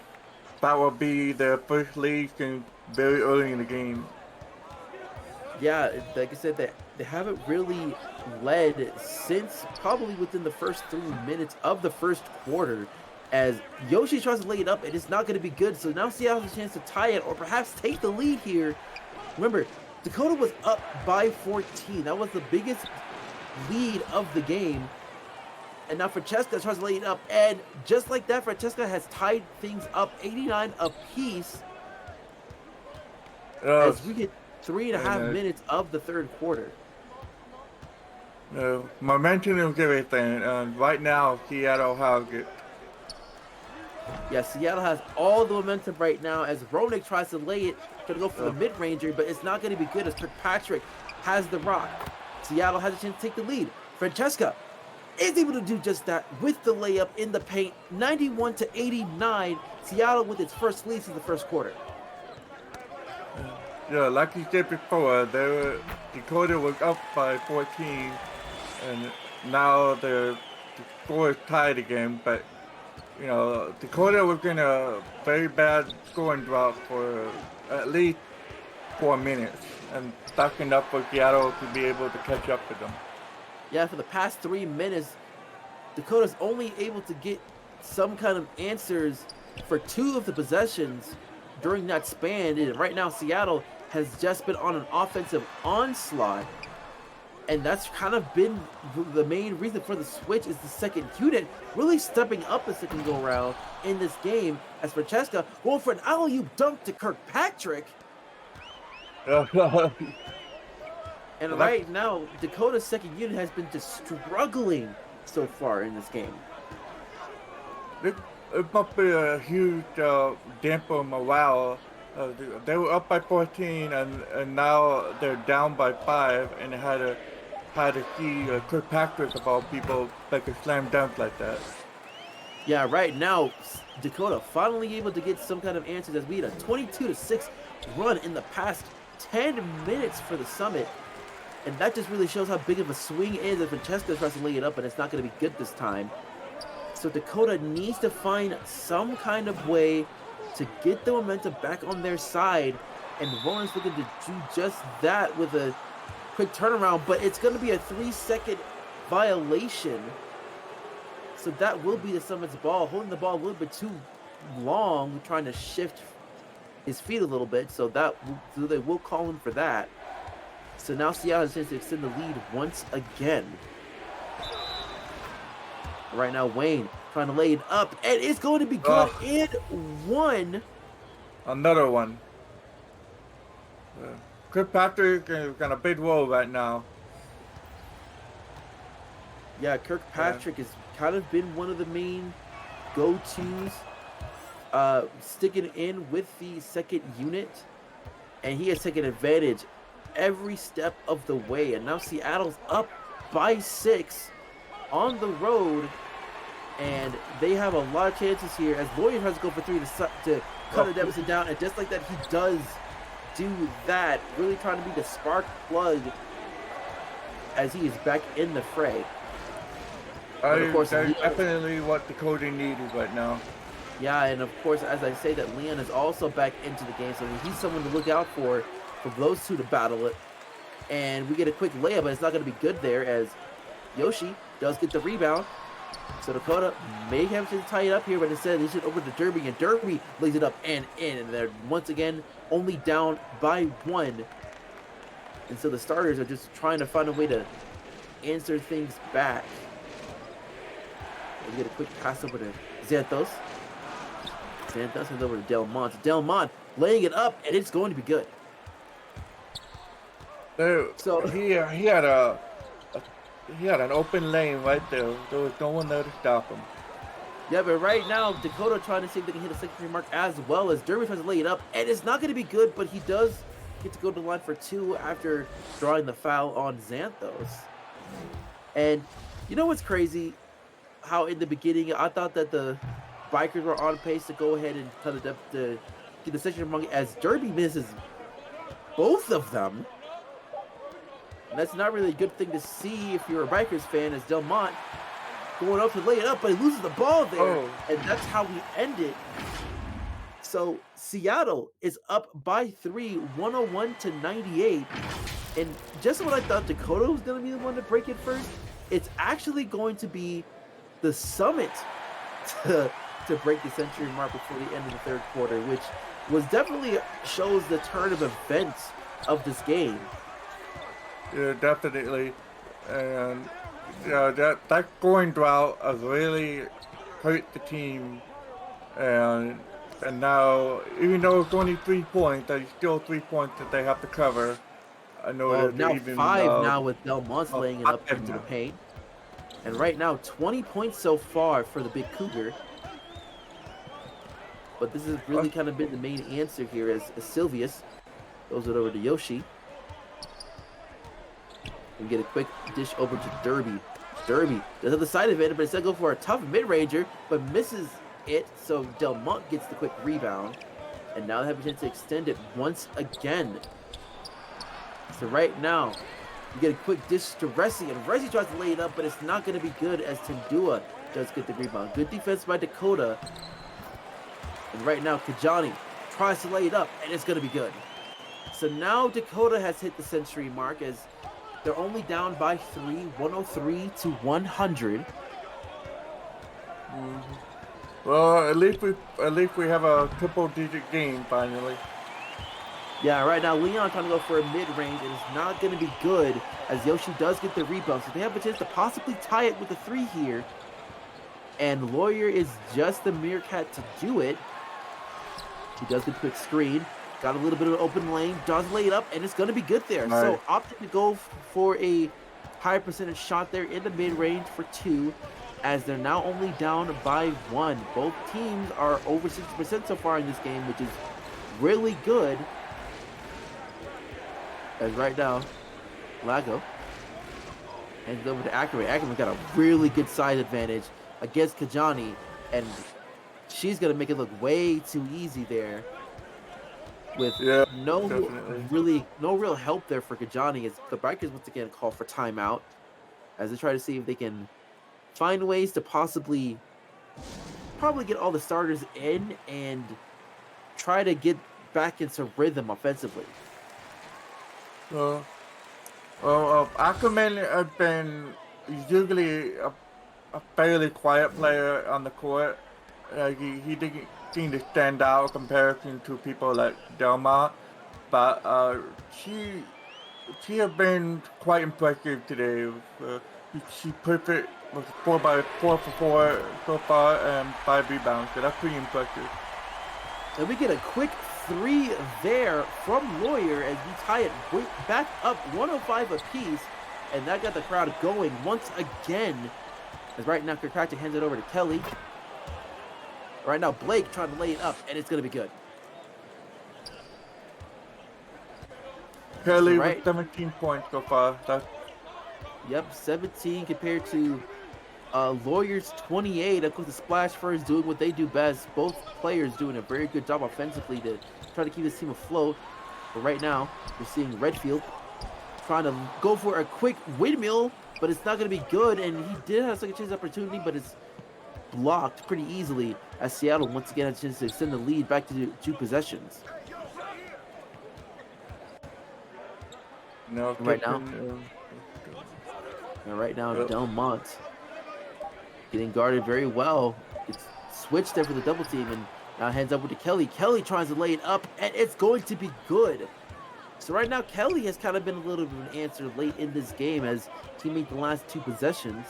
that will be their first lead since very early in the game. Yeah, like I said, they haven't really led since probably within the first 3 minutes of the first quarter, as Yoshi tries to lay it up, and it's not going to be good. So now Seattle has a chance to tie it or perhaps take the lead here. Remember, Dakota was up by 14. That was the biggest lead of the game. And now Francesca tries to lay it up, and just like that, Francesca has tied things up 89 apiece as we get 3.5 minutes of the third quarter. Momentum is everything, and right now Seattle has it. Yeah, Seattle has all the momentum right now as Roenick tries to lay it, trying to go for the mid-ranger, but it's not going to be good as Kirkpatrick has the rock. Seattle has a chance to take the lead. Francesca is able to do just that with the layup in the paint, 91-89. Seattle with its first lead in the first quarter. Yeah, like you said before, Dakota was up by 14, and now the score is tied again. But you know, Dakota was in a very bad scoring drought for at least 4 minutes, and stocking up for Seattle to be able to catch up with them. Yeah, for the past 3 minutes, Dakota's only able to get some kind of answers for 2 of the possessions during that span. And right now, Seattle has just been on an offensive onslaught, and that's kind of been the main reason for the switch is the second unit really stepping up the second go round in this game as Francesca going for an alley-oop dunk to Kirkpatrick. And right now, Dakota's second unit has been just struggling so far in this game. It must be a huge damper morale. They were up by 14, and now they're down by 5, and they had to see Kirkpatrick of all people that could slam dunk like that. Yeah, right now, Dakota finally able to get some kind of answers as we had a 22-6 run in the past 10 minutes for the Summit. And that just really shows how big of a swing is if Francesca tries to lay it up, and it's not going to be good this time. So Dakota needs to find some kind of way to get the momentum back on their side. And Rowan's looking to do just that with a quick turnaround, but it's going to be a 3-second violation. So that will be the Summit's ball, holding the ball a little bit too long, trying to shift his feet a little bit. So they will call him for that. So now Seattle has a chance to extend the lead once again. Right now, Wayne trying to lay it up, and it's going to be good and one. Another one. Kirkpatrick is got a big role right now. Yeah, Kirkpatrick has kind of been one of the main go-tos, sticking in with the second unit, and he has taken advantage every step of the way. And now Seattle's up by 6 on the road, and they have a lot of chances here as Lawyer tries to go for 3 to cut the deficit down, and just like that, he does do that, really trying to be the spark plug as he is back in the fray. Of course, that's definitely what Dakota needs right now. Yeah, and of course, as I say, that Leon is also back into the game, so he's someone to look out for those two to battle it. And we get a quick layup, but it's not going to be good there as Yoshi does get the rebound. So Dakota may have to tie it up here, but instead they should over to Derby, and Derby lays it up and in. And they're once again only down by 1. And so the starters are just trying to find a way to answer things back. We get a quick pass over to Xanthos. Xanthos hands over to Delmont. Delmont laying it up, and it's going to be good. So he had an open lane right there. There was no one there to stop him. Yeah, but right now Dakota trying to see if they can hit a secondary mark as well as Derby tries to lay it up, and it's not going to be good. But he does get to go to the line for 2 after drawing the foul on Xanthos. And you know what's crazy? How in the beginning I thought that the Bikers were on pace to go ahead and cut it up to get the secondary mark as Derby misses both of them. And that's not really a good thing to see if you're a Bikers fan, as Delmont going up to lay it up, but he loses the ball there, and that's how we end it. So Seattle is up by 3, 101-98. And just when I thought Dakota was going to be the one to break it first, it's actually going to be the Summit to break the century mark before the end of the third quarter, which was definitely shows the turn of events of this game. Yeah, definitely. And that scoring drought has really hurt the team. And now, even though it's only 3 points, there's still 3 points that they have to cover. I know now even 5 now with Delmont laying it up into the paint. And right now, 20 points so far for the Big Cougar. But this has really kind of been the main answer here as Silvius goes it over to Yoshi. We get a quick dish over to Derby. Derby does have the side advantage, but instead go for a tough mid-ranger, but misses it. So Delmont gets the quick rebound. And now they have a chance to extend it once again. So right now, you get a quick dish to Resi, and Resi tries to lay it up, but it's not going to be good as Tindua does get the rebound. Good defense by Dakota. And right now, Kajani tries to lay it up, and it's going to be good. So now Dakota has hit the century mark as they're only down by 3, 103 to 100. Well, at least we have a triple-digit game finally. Yeah, right now Leon trying to go for a mid-range, and it's not going to be good as Yoshi does get the rebound. So they have a chance to possibly tie it with a 3 here. And Lawyer is just the Meerkat to do it. He does the quick screen. Got a little bit of an open lane. Does lay it up, and it's going to be good there. Nice. So opted to go for a high percentage shot there in the mid-range for 2, as they're now only down by 1. Both teams are over 60% so far in this game, which is really good. As right now, Lago hands over to Ackerman. Ackerman got a really good size advantage against Kajani, and she's going to make it look way too easy there. With no real help there for Kajani, as the Bikers once again call for timeout as they try to see if they can find ways to probably get all the starters in and try to get back into rhythm offensively. Ackerman has been usually a fairly quiet player on the court. He didn't seem to stand out in comparison to people like Delma, but she has been quite impressive today. She's perfect with 4 for 4 so far and 5 rebounds, so that's pretty impressive. And we get a quick 3 there from Lawyer as we tie it back up 105 apiece, and that got the crowd going once again. As right now, Kirkpatrick hands it over to Kelly. Right now, Blake trying to lay it up, and it's going to be good. Kelly with 17 points so far. Yep, 17 compared to Lawyers 28. Of course, the Splash First doing what they do best. Both players doing a very good job offensively to try to keep this team afloat. But right now, we're seeing Redfield trying to go for a quick windmill, but it's not going to be good. And he did have a second chance opportunity, but it's blocked pretty easily as Seattle once again has a chance to extend the lead back to 2 possessions. No, right now, Delmont getting guarded very well. It's switched there for the double team and now hands over to Kelly. Kelly tries to lay it up, and it's going to be good. So right now, Kelly has kind of been a little bit of an answer late in this game as he made the last 2 possessions.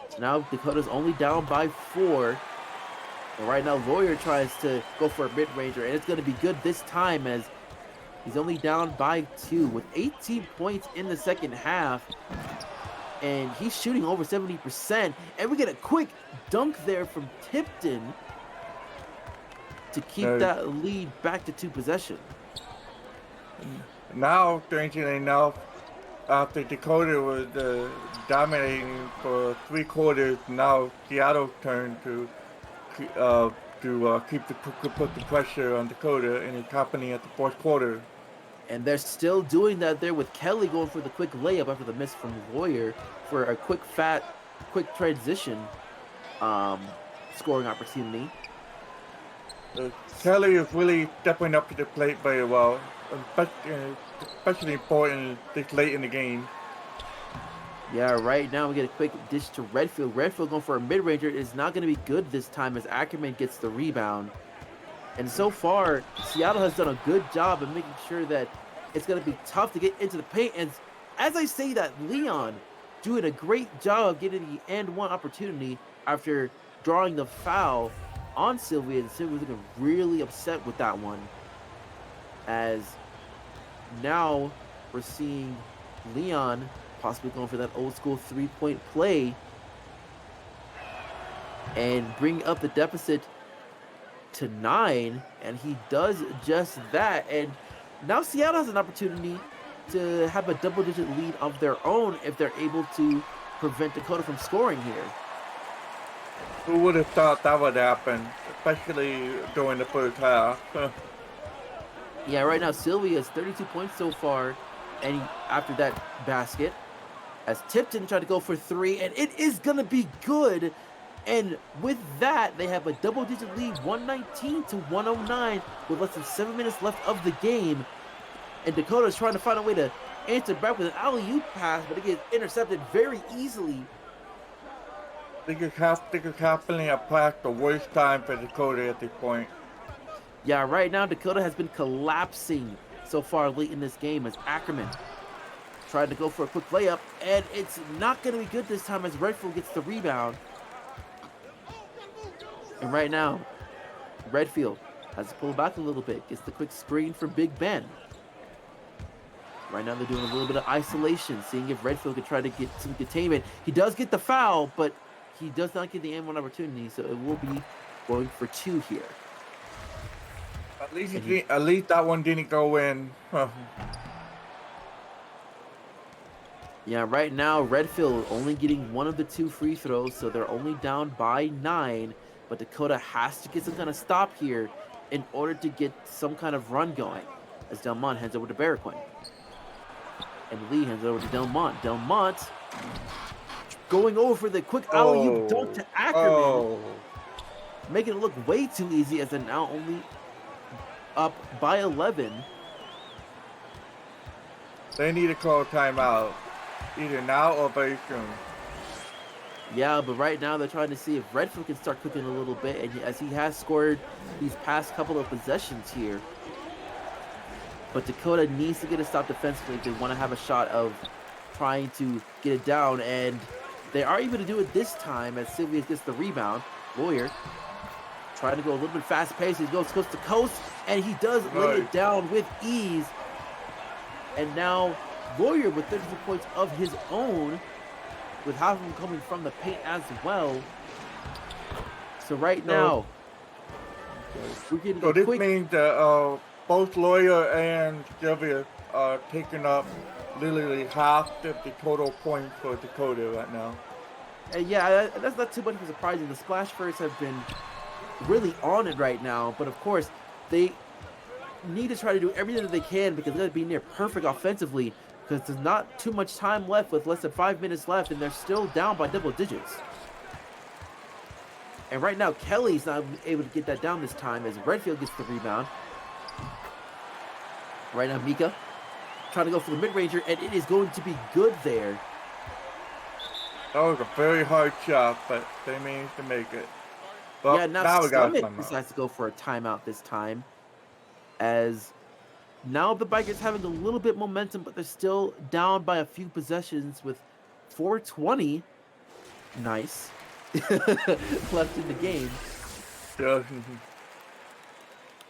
So now Dakota's only down by 4. And right now, Lawyer tries to go for a mid-ranger, and it's going to be good this time as he's only down by 2 with 18 points in the second half. And he's shooting over 70%. And we get a quick dunk there from Tipton to keep that lead back to 2 possessions. Now, strangely enough, after Dakota was dominating for 3 quarters, now Seattle's turn to put the pressure on Dakota, and it's happening at the 4th quarter. And they're still doing that there with Kelly going for the quick layup after the miss from Lawyer for a quick transition scoring opportunity. Kelly is really stepping up to the plate very well, especially important this late in the game. Yeah, right now we get a quick dish to Redfield. Redfield going for a mid-ranger is not going to be good this time as Ackerman gets the rebound. And so far, Seattle has done a good job of making sure that it's going to be tough to get into the paint. And as I say that, Leon doing a great job of getting the and one opportunity after drawing the foul on Sylvia. And Sylvia was looking really upset with that one. As now we're seeing Leon possibly going for that old school 3-point play and bring up the deficit to 9, and he does just that. And now Seattle has an opportunity to have a double-digit lead of their own if they're able to prevent Dakota from scoring here. Who would have thought that would happen, especially during the first half? Yeah, right now Sylvia has 32 points so far, And after that basket, as Tipton tried to go for 3, and it is going to be good. And with that, they have a double-digit lead, 119 to 109, with less than 7 minutes left of the game. And Dakota is trying to find a way to answer back with an alley-oop pass, but it gets intercepted very easily. They could happily have passed the worst time for Dakota at this point. Yeah, right now Dakota has been collapsing so far late in this game as Ackerman tried to go for a quick layup, and it's not going to be good this time as Redfield gets the rebound. And right now, Redfield has to pull back a little bit, gets the quick screen from Big Ben. Right now they're doing a little bit of isolation, seeing if Redfield can try to get some containment. He does get the foul, but he does not get the and one opportunity, so it will be going for 2 here. At least that one didn't go in. Yeah, right now Redfield only getting 1 of the 2 free throws, so they're only down by 9. But Dakota has to get some kind of stop here in order to get some kind of run going. As Delmont hands over to Barraquin. And Lee hands over to Delmont. Delmont going over for the quick alley-oop dunk to Ackerman. Making it look way too easy as they're now only up by 11. They need to call timeout, either now or very soon. Yeah, but right now they're trying to see if Redfield can start cooking a little bit, and as he has scored these past couple of possessions here. But Dakota needs to get a stop defensively if they want to have a shot of trying to get it down, and they are able to do it this time as Sylvius gets the rebound. Lawyer trying to go a little bit fast-paced. He goes coast to coast, and he does lay it down with ease. And now Lawyer with 32 points of his own, with half of them coming from the paint as well. So right now, we're getting so a this quick... means that both Lawyer and Sylvia are taking up literally half of the total points for Dakota right now. And yeah, that's not too much of a surprising. The Splash Birds have been really on it right now, but of course, they need to try to do everything that they can because they're going to be near perfect offensively because there's not too much time left with less than 5 minutes left, and they're still down by double digits. And right now, Kelly's not able to get that down this time as Redfield gets the rebound. Right now, Mika trying to go for the mid-ranger, and it is going to be good there. That was a very hard shot, but they managed to make it. Well, yeah, now we got Summit decides to go for a timeout this time, as now the Bikers having a little bit momentum, but they're still down by a few possessions with 4:20. Nice. Left in the game. Yeah.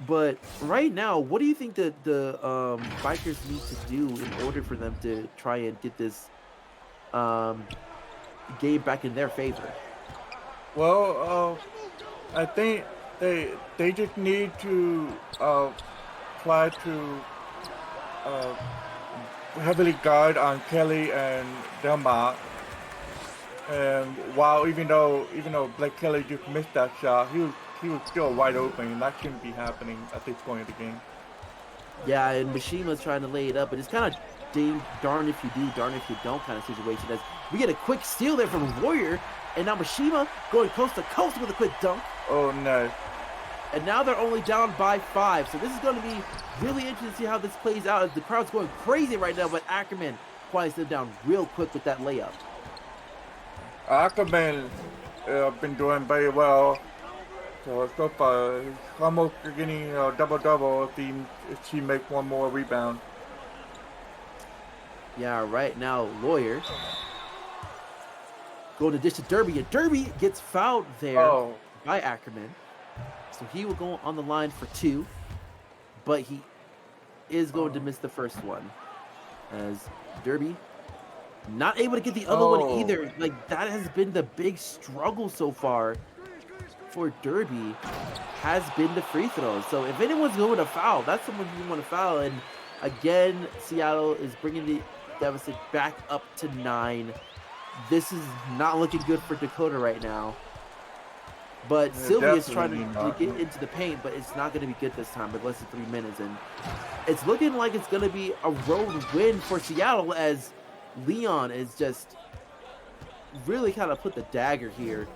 But right now, what do you think that the Bikers need to do in order for them to try and get this game back in their favor? Well, I think they just need to try to heavily guard on Kelly and Delmont. And while even though Blake Kelly just missed that shot, he was still wide open, and that shouldn't be happening at this point of the game. Yeah, and Mishima's trying to lay it up, but it's kind of darn if you do, darn if you don't kind of situation. As we get a quick steal there from Warrior, and now Mishima going coast to coast with a quick dunk. Oh, nice. And now they're only down by 5, so this is going to be really interesting to see how this plays out as the crowd's going crazy right now, but Ackerman quiets them down real quick with that layup. Ackerman been doing very well. So far, he's almost getting a double-double if she makes one more rebound. Yeah, right now, Lawyer going to dish to Derby, and Derby gets fouled there by Ackerman. So he will go on the line for 2, but he is going to miss the first one. As Derby not able to get the other one either. Like, that has been the big struggle so far for Derby, has been the free throws. So if anyone's going to foul, that's someone you want to foul. And again, Seattle is bringing the deficit back up to 9. This is not looking good for Dakota right now. But Yeah, Sylvia's trying definitely to not. get into the paint, but it's not going to be good this time with less than 3 minutes. And it's looking like it's going to be a road win for Seattle as Leon is just really kind of put the dagger here.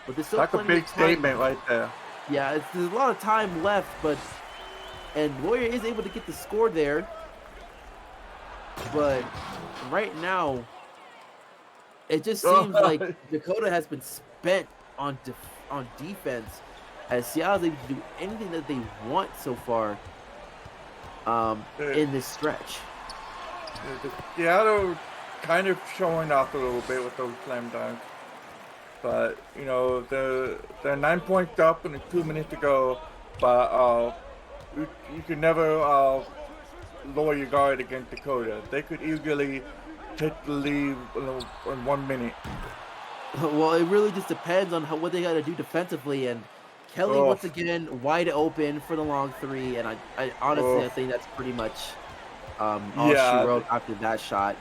But there's still That's a plenty big of time. statement right there. Yeah, there's a lot of time left, and Warrior is able to get the score there. But right now, it just seems like Oh, Dakota has been spent on defense, as Seattle's able to do anything that they want so far the, in this stretch. the Seattle kind of showing off a little bit with those slam dunks. But you know they're 9 points up and 2 minutes to go. But you can never lower your guard against Dakota. They could easily take the lead in 1 minute. Well, it really just depends on what they got to do defensively. And Kelly Oh, once again wide open for the long three, and I honestly oh, I think that's pretty much all she yeah, wrote after that shot.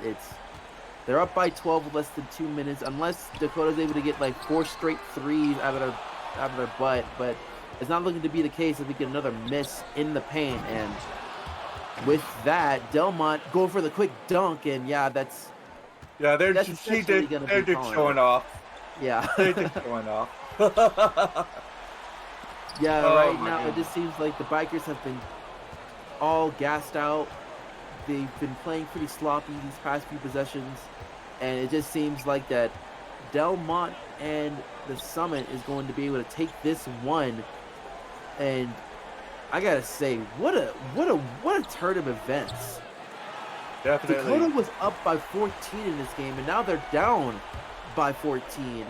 They're up by 12 with less than 2 minutes, unless Dakota's able to get like 4 straight threes out of their butt. But it's not looking to be the case if we get another miss in the paint. And with that, Delmont going for the quick dunk, and yeah, that's They're essentially going to be just calling showing it. off. Yeah. They're just showing off. Yeah, Oh right my now it goodness. just seems like the Bikers have been all gassed out. They've been playing pretty sloppy these past few possessions, and it just seems like that Delmont and the Summit is going to be able to take this one. And I gotta say, what a turn of events. Definitely. Dakota was up by 14 in this game, and now they're down by 14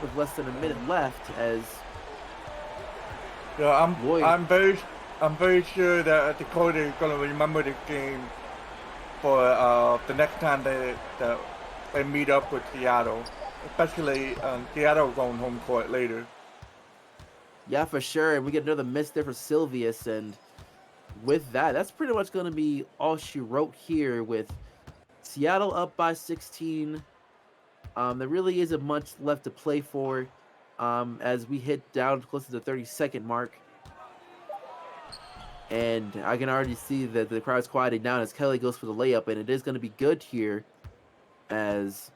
with less than a minute left. As Yeah, Lloyd, I'm very sure that Dakota is gonna remember this game for the next time that they meet up with Seattle, especially Seattle going home court later. yeah, for sure, and we get another miss there for Sylvius, and with that, that's pretty much going to be all she wrote here with Seattle up by 16. There really isn't much left to play for as we hit down close to the 30-second mark. And I can already see that the crowd's quieting down as Kelly goes for the layup, and it is going to be good here as,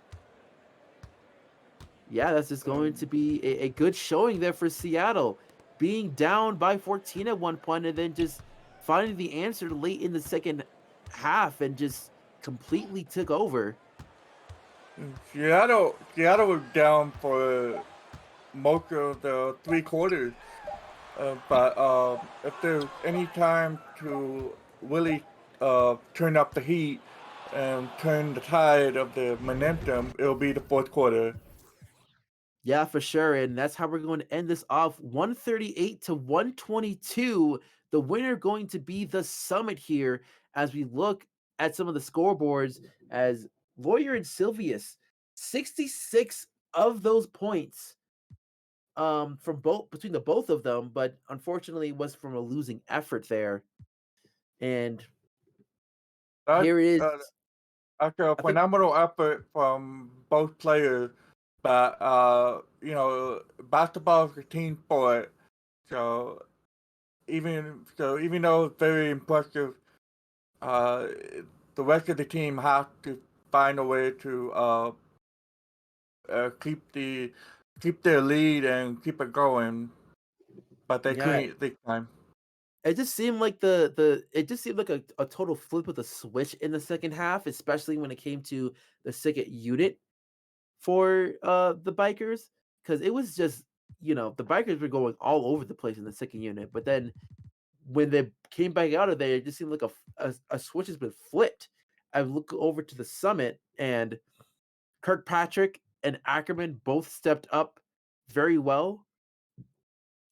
yeah, that's just going to be a good showing there for Seattle. Being down by 14 at one point and then just finding the answer late in the second half and just completely took over. Seattle was down for most of the 3 quarters, but if there's any time to really turn up the heat and turn the tide of the momentum, it'll be the fourth quarter. Yeah, for sure. And that's how we're going to end this off 138 to 122. The winner going to be the Summit here as we look at some of the scoreboards as Lawyer and Sylvius, 66 of those points from both between the both of them, but unfortunately it was from a losing effort there. And That, here is After a I think phenomenal effort from both players, but you know, basketball is a team sport, so even though it's very impressive, uh, the rest of the team has to find a way to keep their lead and keep it going, but they yeah, couldn't this time. it just seemed like it just seemed like a total flip of the switch in the second half, especially when it came to the second unit for the Bikers, because it was just, the Bikers were going all over the place in the second unit, but then when they came back out of there, it just seemed like a switch has been flipped. I look over to the Summit, and Kirkpatrick and Ackerman both stepped up very well.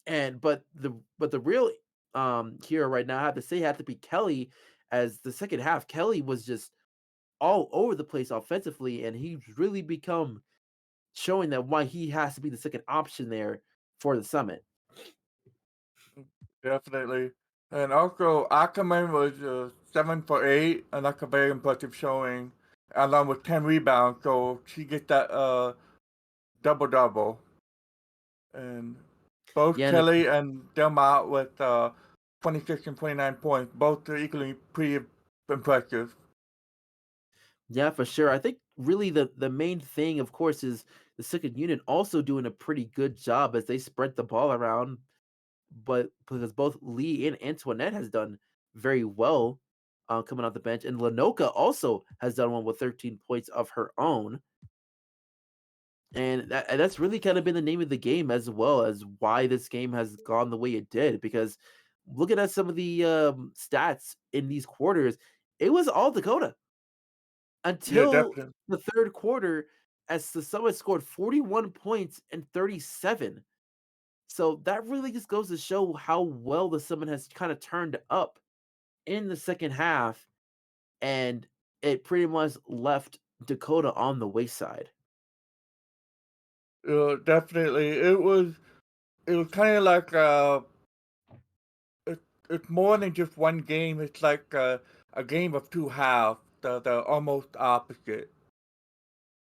And but the real hero right now, I have to say, had to be Kelly. As the second half, Kelly was just all over the place offensively, and he's really become showing that why he has to be the second option there for the Summit. Definitely. And also, Ackerman was 7 for 8, and that's a very impressive showing, along with 10 rebounds. So she gets that double double. And both Yeah, and Kelly and Delmont with 26 and 29 points, both are equally pretty impressive. yeah, for sure. I think really the main thing, of course, is the second unit also doing a pretty good job as they spread the ball around. But because both Lee and Antoinette has done very well coming off the bench, and Lenoka also has done one with 13 points of her own. And that's really kind of been the name of the game as well as why this game has gone the way it did. Because looking at some of the stats in these quarters, it was all Dakota Yeah, until definitely. the third quarter, as the Summit scored 41 points and 37. So that really just goes to show how well the Summit has kind of turned up in the second half, and it pretty much left Dakota on the wayside. Definitely. It was kind of like it, it's more than just one game. It's like a game of two halves. The almost opposite.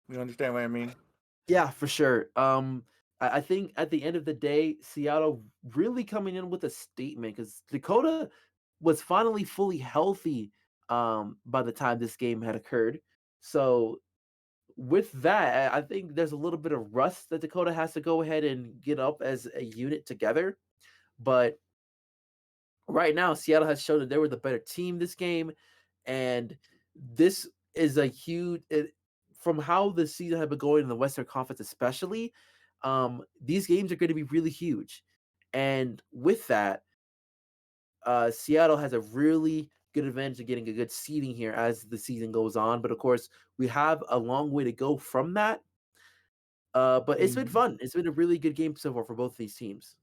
You understand what I mean? Yeah, for sure. I think at the end of the day, Seattle really coming in with a statement because Dakota was finally fully healthy by the time this game had occurred. So with that, I think there's a little bit of rust that Dakota has to go ahead and get up as a unit together. But right now, Seattle has shown that they were the better team this game, and this is a huge from how the season had been going in the Western Conference, especially. These games are going to be really huge, and with that, Seattle has a really good advantage of getting a good seeding here as the season goes on. But of course, we have a long way to go from that. But it's been Mhm. fun. It's been a really good game so far for both these teams.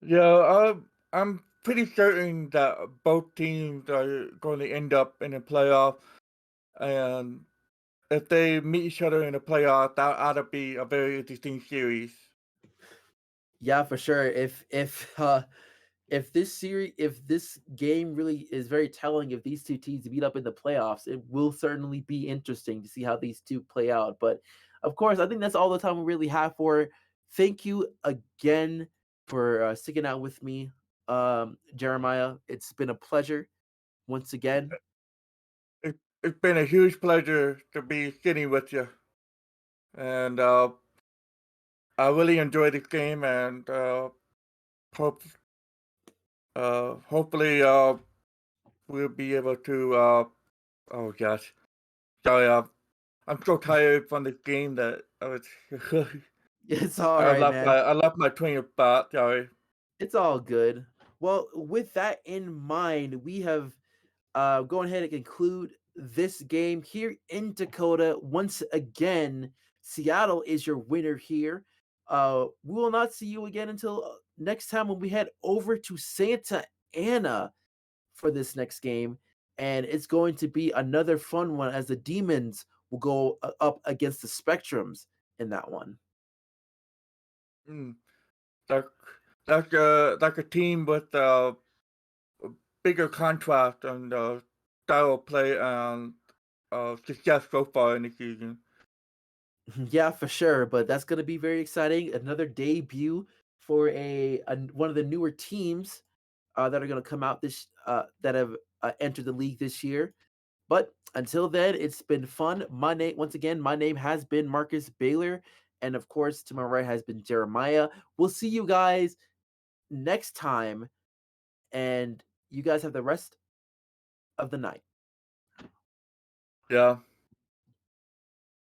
Yeah, I'm pretty certain that both teams are going to end up in the playoff, and if they meet each other in the playoff, that ought to be a very interesting series. Yeah, for sure. If this game really is very telling, if these two teams meet up in the playoffs, it will certainly be interesting to see how these two play out. But of course, I think that's all the time we really have for it. Thank you again for sticking out with me, Jeremiah. It's been a pleasure once again. It's been a huge pleasure to be sitting with you, and I really enjoyed this game, and hope hopefully we'll be able to. Oh gosh, sorry, I'm so tired from this game that I was. It's all right, man. I left my train of thought. Sorry. It's all good. Well, with that in mind, we have going ahead and conclude this game here in Dakota. Once again, Seattle is your winner here. We will not see you again until next time when we head over to Santa Ana for this next game. And it's going to be another fun one as the Demons will go up against the Spectrums in that one. Mm, like like a team with a bigger contract and style of play and success so far in the season. Yeah, for sure. But that's going to be very exciting. Another debut for one of the newer teams that are going to come out this that have entered the league this year. But until then, it's been fun. My name has been Marcus Baylor, and of course, to my right has been Jeremiah. We'll see you guys next time, and you guys have the rest of the night. Yeah.